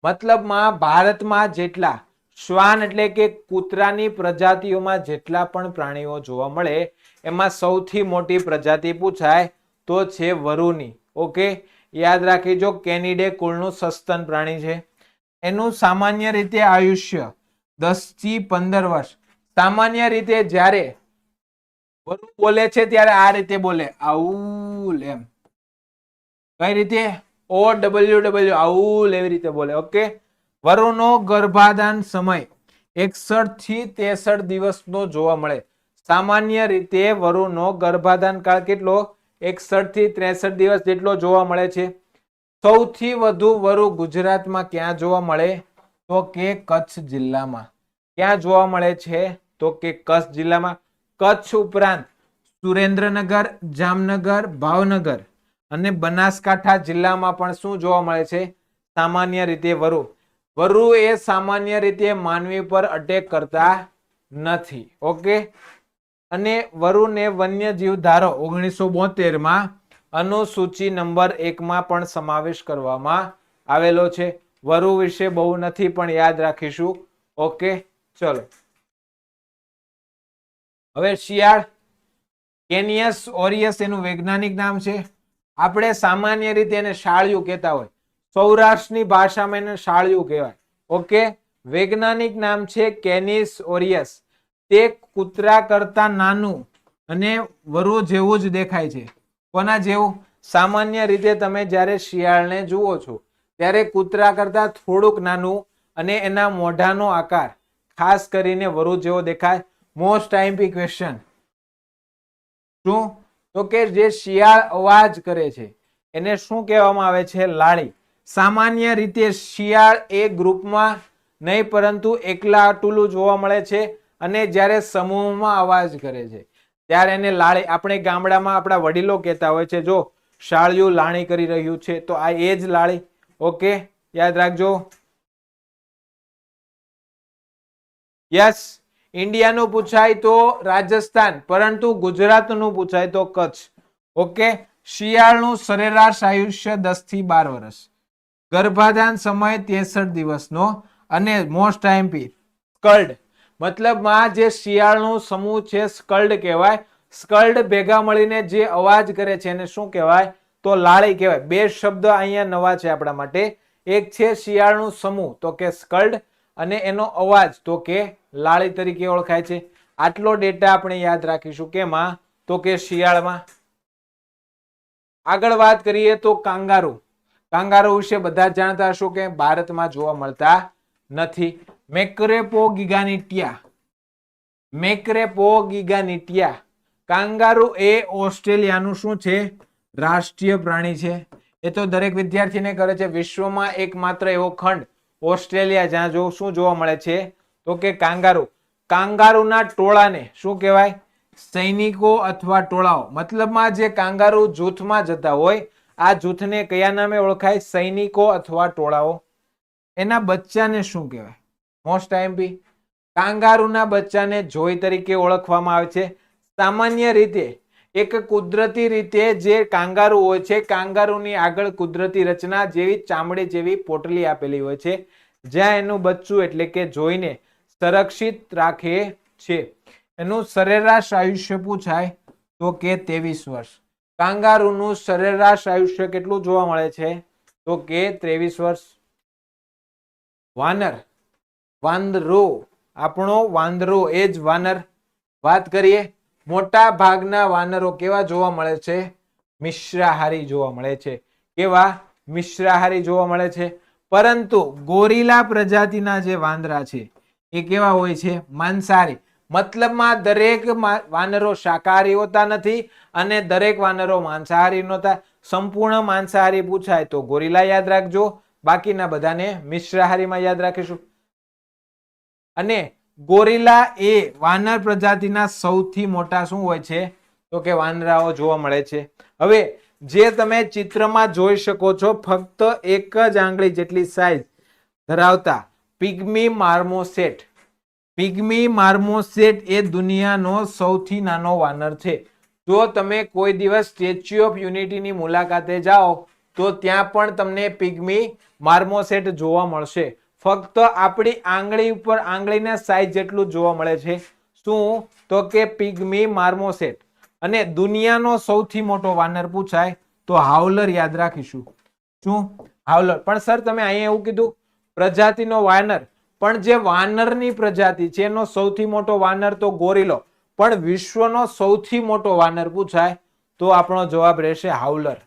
મતલબમાં ભારતમાં જેટલા શ્વાન એટલે કે કૂતરાની પ્રજાતિઓમાં જેટલા પણ પ્રાણીઓ જોવા મળે એમાં સૌથી મોટી પ્રજાતિ પૂછાય તો છે વરુની. ઓકે, યાદ રાખીજો, કેનિડે કુળનું સસ્તન પ્રાણી છે. એનું સામાન્ય રીતે આયુષ્ય 10 થી 15 વર્ષ. સામાન્ય રીતે જ્યારે વરુ બોલે છે ત્યારે આ રીતે બોલે, આઉલ એમ. કઈ રીતે? OWW, આઉલ, એવી રીતે બોલે. ઓકે. વરુનો ગર્ભાધાન સમય 61 થી 63 દિવસનો જોવા મળે. સામાન્ય રીતે વરુનો ગર્ભાધાન કાળ કેટલો? 61 થી 63 દિવસ જેટલો જોવા મળે છે. સૌથી વધુ વરુ ગુજરાતમાં ક્યાં જોવા મળે તો કે કચ્છ જિલ્લામાં. ક્યાં જોવા મળે છે તો કે કચ્છ જિલ્લામાં. કચ્છ ઉપરાંત સુરેન્દ્રનગર, જામનગર, ભાવનગર અને બનાસકાંઠા જિલ્લામાં પણ શું જોવા મળે છે? સામાન્ય રીતે વરુ. વરુ એ સામાન્ય રીતે માનવી પર અટેક કરતા નથી. ઓકે. અને વરુને વન્યજીવ ધારો 1972 માં અનુસૂચિ નંબર 1 માં પણ સમાવેશ કરવામાં આવેલો છે. વરુ વિશે બહુ નથી પણ યાદ રાખીશું. ઓકે, ચલો. હવે શિયાળ, કેનિયસ ઓરિયસ એનું વૈજ્ઞાનિક નામ છે. આપણે સામાન્ય રીતે એને શાળિયું કહેતા હોય, સૌરાષ્ટ્રની ભાષામાં એને શાળિયું કહેવાય. ઓકે. વૈજ્ઞાનિક નામ છે કેનિસ ઓરિયસ. તે કૂતરા કરતા નાનું અને વરુ જેવું જ દેખાય છે. કોના જેવું? સામાન્ય રીતે તમે જ્યારે શિયાળને જુઓ છો ત્યારે કૂતરા કરતા થોડુંક નાનું અને એના મોઢાનો આકાર ખાસ કરીને વરુ જેવો દેખાય. Most IMP question. શું? તો કે જે શિયાળ અવાજ કરે છે એને શું કહેવામાં આવે છે? લાળી. સામાન્ય રીતે શિયાળ એ ગ્રુપમાં નહીં પરંતુ એકલા અટુલું જોવા મળે છે અને જ્યારે સમૂહમાં અવાજ કરે છે ત્યારે એને લાળી. આપણે ગામડામાં આપણા વડીલો કહેતા હોય છે, જો શાળિયું લાણી કરી રહ્યું છે, તો આ એ જ લાળી. ઓકે, યાદ રાખજો. યસ, ઇન્ડિયાનું પૂછાય તો રાજસ્થાન, પરંતુ ગુજરાતનું પૂછાય તો કચ્છ. ઓકે. શિયાળનું સરેરાશ આયુષ્ય 10 થી 12 વર્ષ. ગર્ભાધાન સમય 63 દિવસનો. અને મોસ્ટ આઈએમપી સ્કલ્ડ, મતલબમાં જે શિયાળનું સમૂહ છે સ્કલ્ડ કહેવાય. સ્કલ્ડ ભેગા મળીને જે અવાજ કરે છે એને શું કહેવાય તો લાળી કહેવાય. બે શબ્દ અહીંયા નવા છે આપણા માટે. એક છે શિયાળનું સમૂહ તો કે સ્કલ્ડ અને એનો અવાજ તો કે લાળી તરીકે ઓળખાય છે. આટલો ડેટા આપણે યાદ રાખીશું. કેમાં? તો કે શિયાળમાં. આગળ વાત કરીએ તો કાંગારુ. કાંગારુ વિશે બધા જાણતા હશો કે ભારતમાં જોવા મળતા નથી. મેક્રેપો ગિગાનિટિયા. મેક્રેપો ગિગાનિટિયા. કાંગારુ એ ઓસ્ટ્રેલિયાનું શું છે? રાષ્ટ્રીય પ્રાણી છે. એ તો દરેક વિદ્યાર્થીને કરે છે. વિશ્વમાં એકમાત્ર એવો ખંડ ઓસ્ટ્રેલિયા જ્યાં શું જોવા મળે છે તો કે કાંગારુ. કાંગારુના ટોળાને શું કહેવાય? સૈનિકો અથવા ટોળાઓ. મતલબમાં જે કાંગારુ જૂથમાં જતા હોય આ જૂથને કયા નામે ઓળખાય? સૈનિકો અથવા ટોળાઓ. એના બચ્ચાને શું કહેવાય? Most IMP. કાંગારુના બચ્ચાને જોઈ તરીકે ઓળખવામાં આવે છે. સામાન્ય રીતે એક કુદરતી રીતે જે કાંગારુ હોય છે, કાંગારુની આગળ કુદરતી રચના જેવી ચામડી જેવી પોટલી આપેલી હોય છે જ્યાં એનું બચ્ચું એટલે કે જોઈને સંરક્ષિત રાખે છે. એનું સરેરાશ આયુષ્ય પૂછાય તો કે 23 વર્ષ. કાંગારુનું સરેરાશ આયુષ્ય કેટલું જોવા મળે છે તો કે 23 વર્ષ. વાનર, વાંદરો, આપણો વાંદરો એ જ વાનર. વાત કરીએ મોટા ભાગના વાનરો કેવા જોવા મળે છે? મિશ્રાહારી જોવા મળે છે. કેવા? મિશ્રાહારી જોવા મળે છે. પરંતુ ગોરીલા પ્રજાતિના જે વાંદરા છે એ કેવા હોય છે? માંસાહારી. મતલબમાં દરેક વાનરો શાકાહારી હોતા નથી અને દરેક વાનરો માંસાહારી નહોતા. સંપૂર્ણ માંસાહારી પૂછાય તો ગોરીલા યાદ રાખજો, બાકીના બધાને મિશ્રાહારીમાં યાદ રાખીશું. અને ગોરીલા એ વાનર પ્રજાતિના સૌથી મોટા શું હોય છે? તો કે વાનરાઓ જોવા મળે છે. હવે જે તમે ચિત્રમાં જોઈ શકો છો, ફક્ત એક જ આંગળી જેટલી સાઈઝ ધરાવતા પિગ્મી માર્મોસેટ. પિગ્મી માર્મોસેટ એ દુનિયાનો સૌથી નાનો વાનર છે. જો તમે કોઈ દિવસ સ્ટેચ્યુ ઓફ યુનિટીની મુલાકાતે જાઓ તો ત્યાં પણ તમને પિગ્મી માર્મોસેટ જોવા મળશે. ફક્ત આપણી આંગળી ઉપર આંગળીના સાઈઝ જેટલું જોવા મળે છે. શું? તો કે પિગ્મી માર્મોસેટ. અને દુનિયાનો સૌથી મોટો વાનર પૂછાય તો હાવલર યાદ રાખીશું. શું? હાવલર. પણ સર તમે અહીંયા એવું કીધું પ્રજાતિનો વાનર, પણ જે વાનરની પ્રજાતિ છે એનો સૌથી મોટો વાનર તો ગોરીલો, પણ વિશ્વનો સૌથી મોટો વાનર પૂછાય તો આપણો જવાબ રહેશે હાવલર.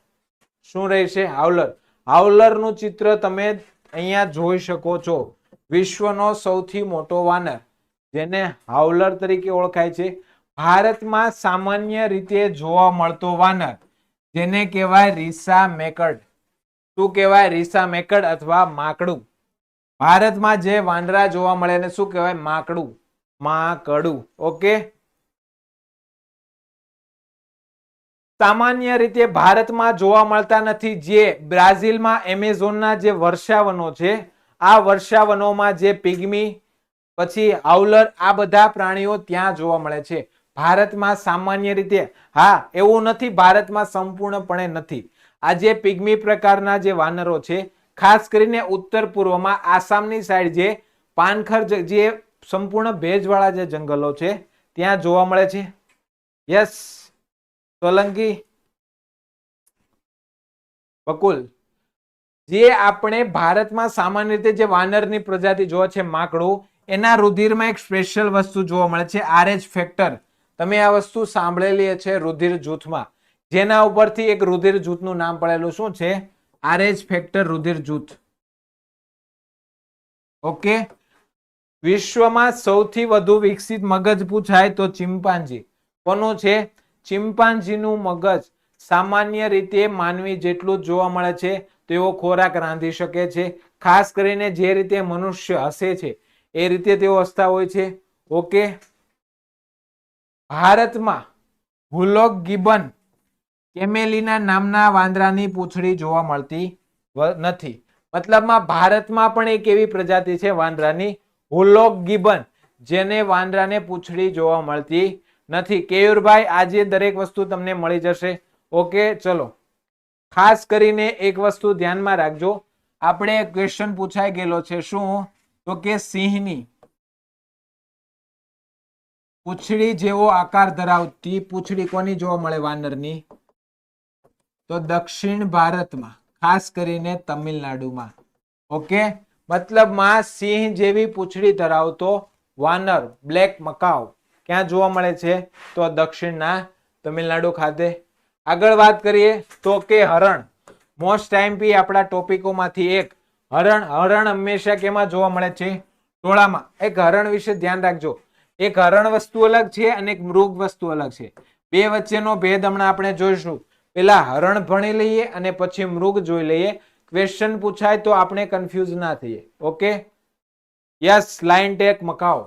શું રહેશે? હાવલર. હાવલરનું ચિત્ર તમે અહીંયા જોઈ શકો છો. વિશ્વનો સૌથી મોટો વાનર જેને હાવલર તરીકે ઓળખાય છે. ભારતમાં સામાન્ય રીતે જોવા મળતો વાનર જેને કહેવાય રીસા મેકડ. શું કહેવાય? રીસા મેકડ અથવા માકડું. ભારતમાં જે વાંદરા જોવા મળે એને શું કહેવાય? માકડું. માકડું. ઓકે. સામાન્ય રીતે ભારતમાં જોવા મળતા નથી. જે બ્રાઝિલમાં એમેઝોનના જે વર્ષાવનો છે, આ વર્ષાવનોમાં જે પિગ્મી પછી હાવલર આ બધા પ્રાણીઓ ત્યાં જોવા મળે છે. ભારતમાં સામાન્ય રીતે, હા એવું નથી ભારતમાં સંપૂર્ણપણે નથી. આ જે પિગ્મી પ્રકારના જે વાનરો છે ખાસ કરીને ઉત્તર પૂર્વમાં આસામની સાઈડ જે પાનખર જે સંપૂર્ણ ભેજવાળા જે જંગલો છે ત્યાં જોવા મળે છે. યસ સોલંકી, બકુલ. જે આપણે ભારતમાં સામાન્ય રીતે જે વાનરની પ્રજાતિ જોવા છે માકડું, એના રુધિરમાં એક સ્પેશિયલ વસ્તુ જોવા મળે છે RH ફેક્ટર. તમે આ વસ્તુ સાંભળેલી છે રુધિર જૂથમાં, જેના ઉપરથી એક રુધિર જૂથનું નામ પડેલું. શું છે? RH ફેક્ટર રુધિર જૂથ. ઓકે. વિશ્વમાં સૌથી વધુ વિકસિત મગજ પૂછાય તો ચિમ્પાન્જી. કોનું છે? ચિમ્પાન્જીનું મગજ સામાન્ય રીતે માનવી જેટલું જ જોવા મળે છે. તેઓ ખોરાક રાંધી શકે છે. ખાસ કરીને જે રીતે મનુષ્ય હસે છે એ રીતે તેઓ હસતા હોય છે. ઓકે. ભારતમાં હુલોક ગિબન કેમેલીના નામના વાંદરાની પૂંછડી જોવા મળતી નથી. મતલબમાં ભારતમાં પણ એક એવી પ્રજાતિ છે વાંદરાની, હુલોક ગિબન, જેને વાંદરાને પૂંછડી જોવા મળતી નથી. કેયુરભાઈ આજે દરેક વસ્તુ તમને મળી જશે. ઓકે. ચલો, ખાસ કરીને એક વસ્તુ ધ્યાનમાં રાખજો. આપણે ક્વેશ્ચન પૂછાઈ ગયેલો છે. શું? તો કે સિંહની પૂંછડી જેવો આકાર ધરાવતી પૂંછડી કોની જોવા મળે? વાનરની. તો દક્ષિણ ભારતમાં, ખાસ કરીને તમિલનાડુમાં. ઓકે. મતલબમાં સિંહ જેવી પૂંછડી ધરાવતો વાનર બ્લેક મકાઉ ક્યાં જોવા મળે છે? તો દક્ષિણના તમિલનાડુ ખાતે. આગળ વાત કરીએ તો કે હરણ. મોસ્ટ આઈએમપી આપણા ટોપિકોમાંથી એક હરણ. હરણ હંમેશા કેમાં જોવા મળે છે? ટોળામાં. એક હરણ વિશે ધ્યાન રાખજો. એક હરણ વસ્તુ અલગ છે અને એક મૃગ વસ્તુ અલગ છે. બે વચ્ચેનો ભેદ હમણાં આપણે જોઈશું. પેલા હરણ ભણી લઈએ અને પછી મૃગ જોઈ લઈએ. ક્વેશ્ચન પૂછાય તો આપણે કન્ફ્યુઝ ના થઈએ. Okay. Yes, lion take macaw.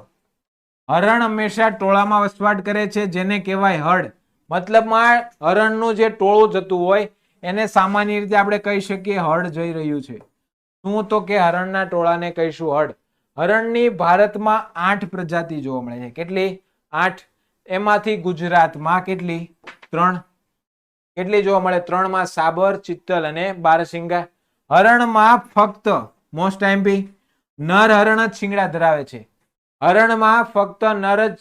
હરણ હંમેશા ટોળામાં વસવાટ કરે છે જેને કહેવાય હર્ડ. મતલબમાં હરણનું જે ટોળું જતું હોય એને સામાન્ય રીતે આપણે કહી શકીએ હર્ડ જઈ રહ્યું છે. શું? તો કે હરણના ટોળાને કહીશું હર્ડ. હરણની ભારતમાં 8 પ્રજાતિ જોવા મળે છે. કેટલી? 8. એમાંથી ગુજરાતમાં કેટલી? 3. કેટલી જોવા મળે? 3 માં સાબર, ચિત્તલ અને બારસિંગા. હરણમાં ફક્ત મોસ્ટ આઈએમપી નર હરણ જ શિંગડા ધરાવે છે. હરણમાં ફક્ત નર જ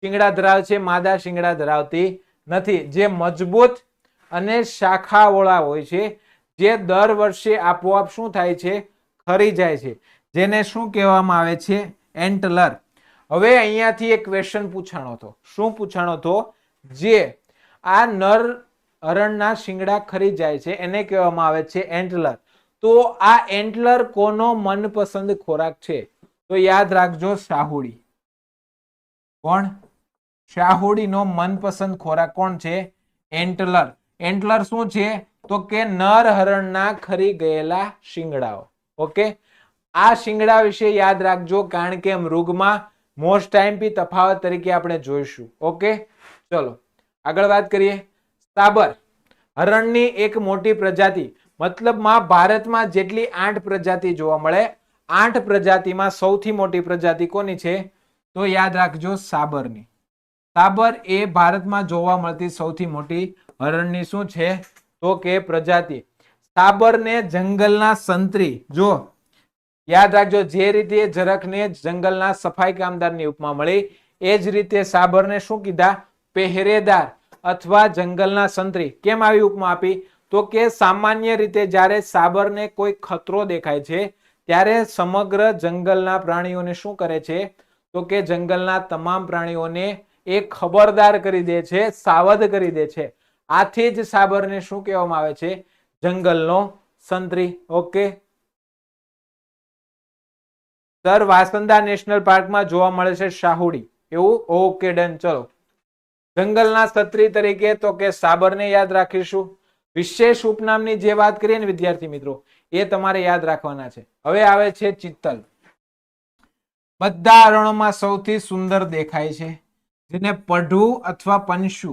શિંગડા ધરાવે છે, માદા શિંગડા ધરાવતી નથી. જે મજબૂત અને શાખાવાળા હોય છે, જે દર વર્ષે આપોઆપ શું થાય છે? ખરી જાય છે, જેને શું કહેવામાં આવે છે? એન્ટલર. હવે અહીંયાથી એક ક્વેશ્ચન પૂછાણો હતો. શું પૂછાણો હતો? જે આ નર હરણના શિંગડા ખરી જાય છે એને કહેવામાં આવે છે એન્ટલર. તો આ એન્ટલર કોનો મનપસંદ ખોરાક છે? તો યાદ રાખજો શાહુડી. કોણ? શાહુડીનો મનપસંદ ખોરાક કોણ છે? એન્ટલર. એન્ટલર શું છે? તો કે નર હરણના ખરી ગયેલા શિંગડાઓ. ઓકે, આ શિંગડા વિશે યાદ રાખજો કારણ કે મૃગમાં મોસ્ટ આઈએમપી તફાવત તરીકે આપણે જોઈશું. ઓકે, ચલો આગળ વાત કરીએ. સાબર હરણની એક મોટી પ્રજાતિ, મતલબમાં ભારતમાં જેટલી 8 પ્રજાતિ જોવા મળે, 8 પ્રજાતિમાં સૌથી મોટી પ્રજાતિ કોની છે? તો યાદ રાખજો સાબરની. સાબર એ ભારતમાં જોવા મળતી સૌથી મોટી હરણની શું છે? તો કે પ્રજાતિ. સાબરને જંગલના સંતરી, જો યાદ રાખજો, જે રીતે ઝરખને જંગલના સફાઈ કામદારની ઉપમા મળી, એ જ રીતે સાબરને શું કીધા? પહેરેદાર અથવા જંગલના સંતરી. કેમ આવી ઉપમા આપી? તો કે સામાન્ય રીતે જ્યારે સાબરને કોઈ ખતરો દેખાય છે ત્યારે સમગ્ર જંગલના પ્રાણીઓને શું કરે છે? તો કે જંગલના તમામ પ્રાણીઓને એ ખબરદાર કરી દે છે, સાવધ કરી દે છે. આથી જ સાબરને શું કહેવામાં આવે છે? જંગલનો સંતરી. ઓકે, સર વાસંદા નેશનલ પાર્કમાં જોવા મળે છે શાહુડી, એવું? Okay, done. ચલો, જંગલના છત્રી તરીકે તો કે સાબરને યાદ રાખીશું. વિશેષ ઉપનામની જે વાત કરીએ ને વિદ્યાર્થી મિત્રો, એ તમારે યાદ રાખવાના છે. હવે આવે છે ચિત્તલ. બધા હરણોમાં સૌથી સુંદર દેખાય છે, જેને પઢું અથવા પંશુ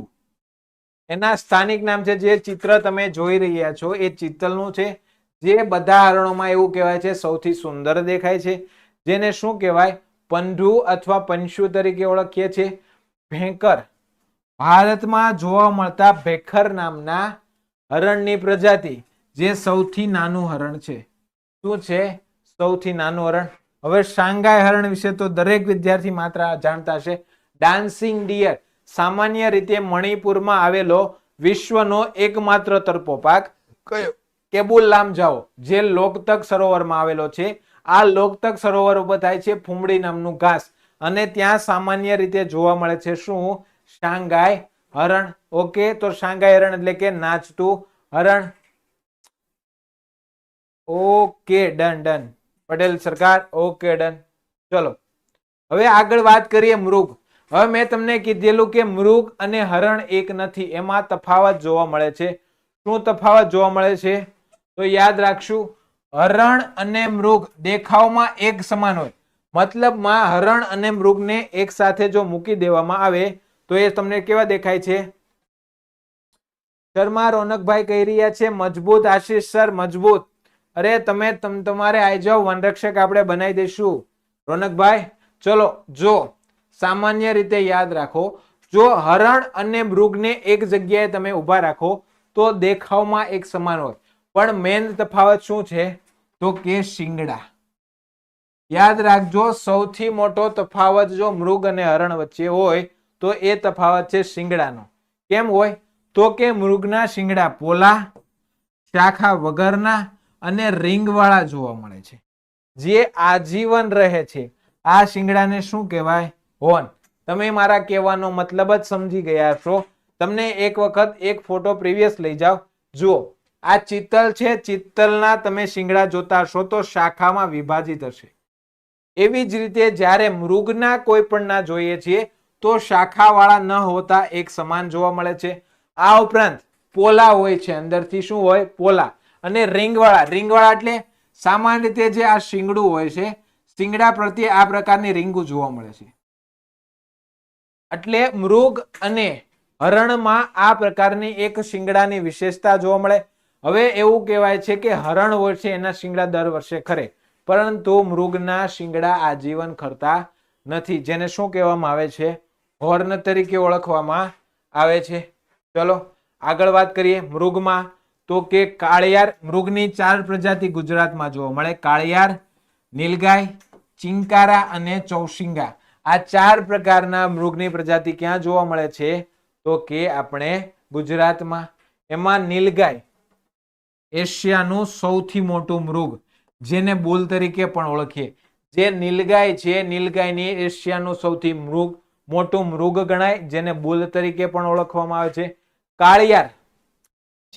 એના સ્થાનિક નામ છે. જે ચિત્ર તમે જોઈ રહ્યા છો એ ચિત્તલનું છે, જે બધા હરણોમાં એવું કહેવાય છે સૌથી સુંદર દેખાય છે, જેને શું કહેવાય? પંઢુ અથવા પંશુ તરીકે ઓળખીએ છીએ. ભેંકર ભારતમાં જોવા મળતા ભેખર નામના હરણની પ્રજાતિ, જે સૌથી નાનું હરણ છે. શું છે? સૌથી નાનું હરણ. હવે શાંઘાઈ હરણ વિશે તો દરેક વિદ્યાર્થી માત્ર જાણતા હશે. ડાન્સિંગ ડિયર સામાન્ય રીતે મણિપુરમાં આવેલો વિશ્વનો એકમાત્ર તરપો પાક કયો? કેબુલ લામજાઓ, જે લોકતક સરોવરમાં આવેલો છે. આ લોકતક સરોવર ઉપર થાય છે ફૂમડી નામનું ઘાસ, અને ત્યાં સામાન્ય રીતે જોવા મળે છે શું? શાંઘાઈ હરણ. ઓકે, તો શાંઘાઈ હરણ એટલે કે નાચતું હરણ. ઓકે, ડન ડન પટેલ સરકાર. Okay, done. ચલો હવે આગળ વાત કરીએ મૃગ. હવે મેં તમને કીધેલું કે મૃગ અને હરણ એક નથી, એમાં તફાવત જોવા મળે છે. શું તફાવત જોવા મળે છે? તો યાદ રાખશું, હરણ અને મૃગ દેખાવમાં એક સમાન હોય, મતલબમાં હરણ અને મૃગને એક સાથે જો મૂકી દેવામાં આવે તો એ તમને કેવા દેખાય છે? શર્મા રોનકભાઈ કહી રહ્યા છે મજબૂત. આશીષ સર મજબૂત. અરે તમે તમારે આઈ જાઓ, વનરક્ષક આપણે બનાવી દઈશું રોનકભાઈ. ચલો, જો સામાન્ય રીતે યાદ રાખો, જો હરણ અને મૃગને એક જગ્યાએ તમે ઉભા રાખો તો દેખાવમાં એક સમાન હોય, પણ મેન તફાવત શું છે? તો કે શિંગડા. યાદ રાખજો, સૌથી મોટો તફાવત જો મૃગ અને હરણ વચ્ચે હોય તો એ તફાવત છે શિંગડાનો. કેમ હોય? તો કે મૃગના શિંગડા પોલા, શાખા વગરના અને રીંગવાળા જોવા મળે છે, જે આજીવન રહે છે. આ શિંગડાને શું કહેવાય? હોર્ન. તમે મારા કહેવાનો મતલબ જ સમજી ગયા છો. તમને એક વખત એક ફોટો પ્રીવિયસ લઈ જાઓ. જુઓ, આ ચિત્તલ છે. ચિત્તલના તમે શિંગડા જોતા હશો તો શાખામાં વિભાજિત હશે. એવી જ રીતે જ્યારે મૃગના કોઈ પણ ના જોઈએ છીએ તો શાખાવાળા ન હોતા એક સમાન જોવા મળે છે. આ ઉપરાંત પોલા હોય છે, અંદરથી શું હોય? પોલા. અને રીંગવાળા. રીંગવાળા એટલે સામાન્ય રીતે જે આ શિંગડું હોય છે, શિંગડા પ્રત્યે આ પ્રકારની રીંગું જોવા મળે છે. એટલે મૃગ અને હરણમાં આ પ્રકારની એક શિંગડાની વિશેષતા જોવા મળે. હવે એવું કહેવાય છે કે હરણ હોય છે એના શિંગડા દર વર્ષે ખરે, પરંતુ મૃગના શિંગડા આજીવન ખરતા નથી, જેને શું કહેવામાં આવે છે? હોર્ન તરીકે ઓળખવામાં આવે છે. ચલો આગળ વાત કરીએ મૃગમાં. તો કે કાળિયાર. મૃગની 4 પ્રજાતિ ગુજરાતમાં જોવા મળે: કાળિયાર, નીલગાય, ચિંકારા અને ચૌશિંગા. આ 4 પ્રકારના મૃગની પ્રજાતિ ક્યાં જોવા મળે છે? તો કે આપણે ગુજરાતમાં. એમાં નીલગાય એશિયાનું સૌથી મોટું મૃગ, જેને બુલ તરીકે પણ ઓળખીએ. જે નીલગાય છે, નીલગાયની એશિયાનું સૌથી મોટું મૃગ ગણાય, જેને બુલ તરીકે પણ ઓળખવામાં આવે છે. કાળિયાર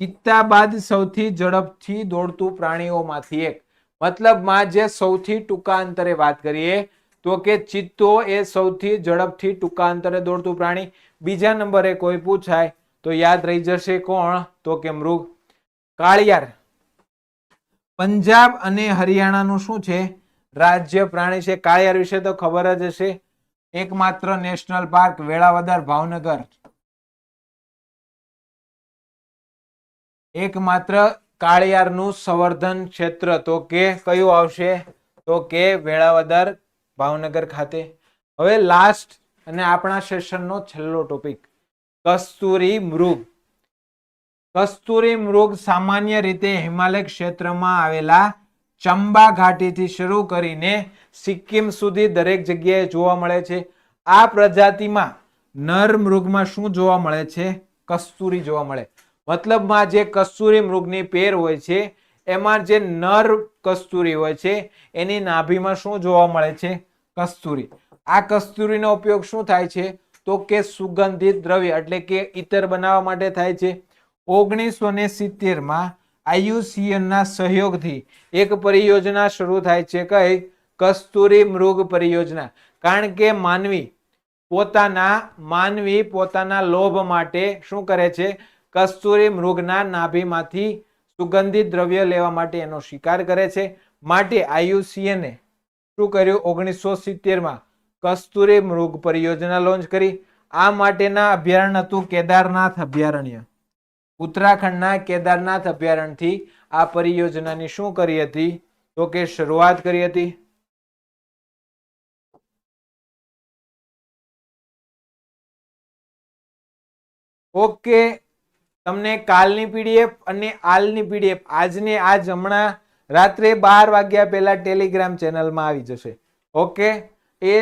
ચિત્તા બાદ સૌથી ઝડપથી દોડતું પ્રાણીઓમાંથી એક. મતલબમાં જે સૌથી ટૂંકા અંતરે વાત કરીએ તો કે ચિત્તો એ સૌથી ઝડપથી ટૂંકા અંતરે દોડતું પ્રાણી. બીજા નંબરે કોઈ પૂછાય તો યાદ રહી જશે કોણ? તો કે મૃગ. કાળિયાર પંજાબ અને હરિયાણાનું શું છે? રાજ્ય પ્રાણી છે. કાળિયાર વિશે તો ખબર જ હશે. એકમાત્ર નેશનલ પાર્ક વેળાવદર ભાવનગર. એકમાત્ર કાળિયારનું સંવર્ધન ક્ષેત્ર તો કે કયું આવશે? તો કે વેળાવદર ભાવનગર ખાતે. હવે લાસ્ટ અને આપણા સેશનનો છેલ્લો ટોપિક કસ્તુરી મૃગ. કસ્તુરી મૃગ સામાન્ય રીતે હિમાલય ક્ષેત્રમાં આવેલા ચંબા ઘાટીથી શરૂ કરીને સિક્કિમ સુધી દરેક જગ્યાએ જોવા મળે છે. આ પ્રજાતિમાં નર મૃગમાં શું જોવા મળે છે? કસ્તુરી જોવા મળે. મતલબમાં જે કસ્તુરી મૃગની પેર હોય છે એમાં જે નર કસ્તુરી હોય છે એની નાભીમાં શું જોવા મળે છે? કસ્તુરી. આ કસ્તુરીનો ઉપયોગ શું થાય છે? તો કે સુગંધિત દ્રવ્ય એટલે કે ઇતર બનાવવા માટે થાય છે. 1970 માં IUCN ના સહયોગથી એક પરિયોજના શરૂ થાય છે. કઈ? કસ્તુરી મૃગ પરિયોજના. કારણ કે માનવી પોતાના લોભ માટે શું કરે છે? કસ્તુરી મૃગના નાભીમાંથી સુગંધિત દ્રવ્ય લેવા માટે એનો શિકાર કરે છે. માટે IUCN એ શું કર્યું? 1970 માં કસ્તુરી મૃગ પરિયોજના લોન્ચ કરી. આ માટેના અભયારણ્ય હતું કેદારનાથ અભયારણ્ય. ઉત્તરાખંડના કેદારનાથ અભયારણ્યથી આ પરિયોજનાની શું કરી હતી? તો કે શરૂઆત કરી હતી. ઓકે, તમને કાલની પીડીએફ અને હાલની પીડીએફ આજને આજ હમણાં રાત્રે 12 વાગ્યા પહેલા ટેલિગ્રામ ચેનલમાં આવી જશે. ઓકે, એ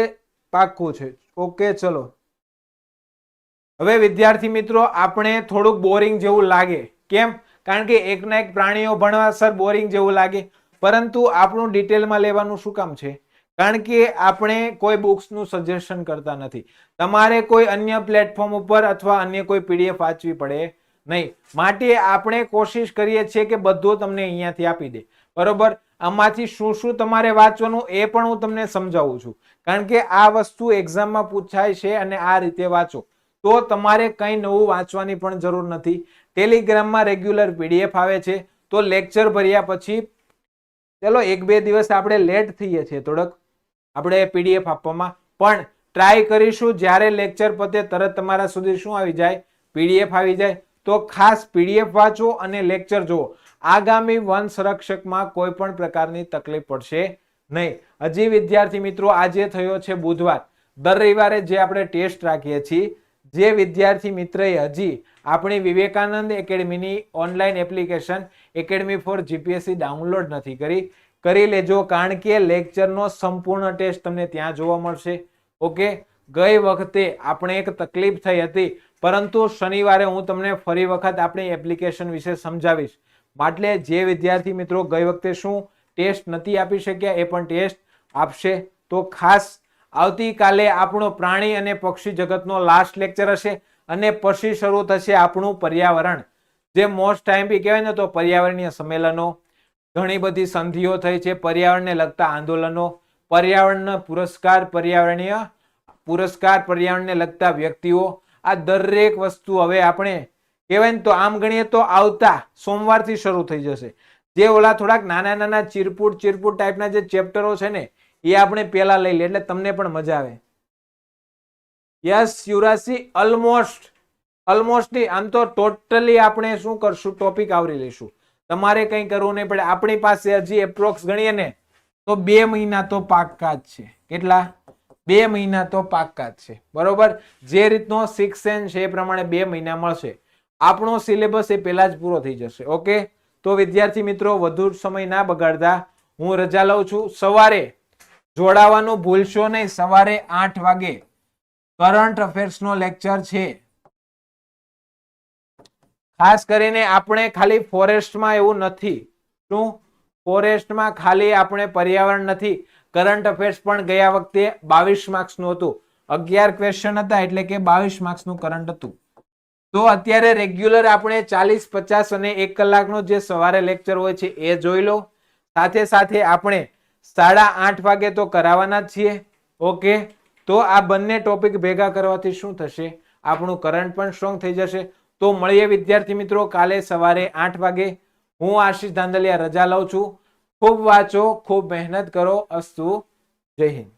પાક્કું છે. ઓકે, ચલો. હવે વિદ્યાર્થી મિત્રો આપણે થોડુંક બોરિંગ જેવું લાગે. કેમ? કારણ કે એકના એક પ્રાણીઓ ભણવા સર બોરિંગ જેવું લાગે, પરંતુ આપણું ડિટેલમાં લેવાનું શું કામ છે? કારણ કે આપણે કોઈ બુક્સનું સજેશન કરતા નથી. તમારે કોઈ અન્ય પ્લેટફોર્મ ઉપર અથવા અન્ય કોઈ પીડીએફ વાંચવી પડે નહીં. માટે આપણે કોશિશ કરીએ છીએ કે બધું તમને અહીંયાથી આપી દે. બરોબર? આમાંથી શું શું તમારે વાંચવાનું એ પણ હું તમને સમજાવું છું. કારણ કે આ વસ્તુ એક્ઝામમાં પૂછાય છે અને આ રીતે વાંચો તો તમારે કંઈ નવું વાંચવાની પણ જરૂર નથી. ટેલિગ્રામમાં રેગ્યુલર પીડીએફ આવે છે. તો લેક્ચર ભર્યા પછી ચલો 1-2 દિવસ આપણે લેટ થઈએ છીએ થોડક આપણે પીડીએફ આપવામાં, પણ ટ્રાય કરીશું જ્યારે લેક્ચર પતે તરત તમારા સુધી શું આવી જાય? પીડીએફ આવી જાય. તો ખાસ પીડીએફ વાંચો અને લેક્ચર જુઓ. આગામી વન સંરક્ષકમાં કોઈ પણ પ્રકારની તકલીફ પડશે નહીં. હજી વિદ્યાર્થી મિત્રો આજે થયો છે બુધવાર. દર રવિવારે જે આપણે ટેસ્ટ રાખીએ છીએ, જે વિદ્યાર્થી મિત્રએ હજી આપણી વિવેકાનંદ એકેડમીની online application academy for GPSC download નથી કરી લેજો. કારણ કે લેક્ચરનો સંપૂર્ણ ટેસ્ટ તમને ત્યાં જોવા મળશે. ઓકે, ગઈ વખતે આપણે એક તકલીફ થઈ હતી, પરંતુ શનિવારે હું તમને ફરી વખત આપણી એપ્લિકેશન વિશે સમજાવીશ. માટે જે વિદ્યાર્થી મિત્રો ગઈ વખતે શું ટેસ્ટ નથી આપી શક્યા એ પણ ટેસ્ટ આપશે. તો ખાસ આવતીકાલે આપણો પ્રાણી અને પક્ષી જગતનો લાસ્ટ લેક્ચર હશે અને પછી શરૂ થશે આપણું પર્યાવરણ. જે મોસ્ટ ટાઈમ બી કહેવાય ને તો પર્યાવરણીય સંમેલનો, ઘણી બધી સંધિઓ થઈ છે, પર્યાવરણને લગતા આંદોલનો, પર્યાવરણના પુરસ્કાર, પર્યાવરણીય પુરસ્કાર, પર્યાવરણને લગતા વ્યક્તિઓ, આ દરેક વસ્તુ હવે આપણે કહેવાય ને તો આમ ગણીએ તો આવતા સોમવારથી શરૂ થઈ જશે. જે ઓલા થોડાક નાના નાના ચીરપુટ ટાઈપના જે ચેપ્ટરો છે ને એ આપણે પેલા લઈ લે એટલે તમને પણ મજા આવે. યસ યુવરાજસિંહ, ઓલમોસ્ટ આમ તો ટોટલી આપણે શું કરશું? ટોપિક આવરી લઈશું. તમારે કંઈ કરવું નહીં પડે. આપણી પાસે હજી એપ્રોક્સ ગણીએ ને તો 2 મહિના તો પાક્કા જ છે. કેટલા? 2 મહિના તો પાક્કા જ છે. બરોબર? જે રીતનો 6th સેન છે એ પ્રમાણે 2 મહિના મળશે. આપણો સિલેબસ એ પહેલા જ પૂરો થઈ જશે. ઓકે, તો વિદ્યાર્થી મિત્રો વધુ સમય ના બગાડતા હું રજા લઉં છું. સવારે જોડાવાનું ભૂલશો નહીં. સવારે 8 વાગે કરંટ અફેર્સનો લેક્ચર છે. ખાસ કરીને આપણે ખાલી ફોરેસ્ટમાં એવું નથી. શું? ફોરેસ્ટમાં ખાલી આપણે પર્યાવરણ નથી, કરંટ અફેર્સ પણ ગયા વખતે 22 માર્ક્સનું હતું. 11 ક્વેશ્ચન હતા એટલે કે 22 માર્ક્સનું કરંટ હતું. તો અત્યારે રેગ્યુલર આપણે 40, 50 અને 1 કલાકનો જે સવારે લેક્ચર હોય છે એ જોઈ લો. સાથે સાથે આપણે 8:30 વાગે તો કરાવવાના જ છીએ. ઓકે, તો આ બંને ટોપિક ભેગા કરવાથી શું થશે? આપણું કરંટ પણ સ્ટ્રોંગ થઈ જશે. તો મળીએ વિદ્યાર્થી મિત્રો કાલે સવારે 8 વાગે. હું આશીષ ધાંધલિયા રજા લઉં છું. ખૂબ વાંચો, ખૂબ મહેનત કરો. અસ્તુ. જય હિન્દ.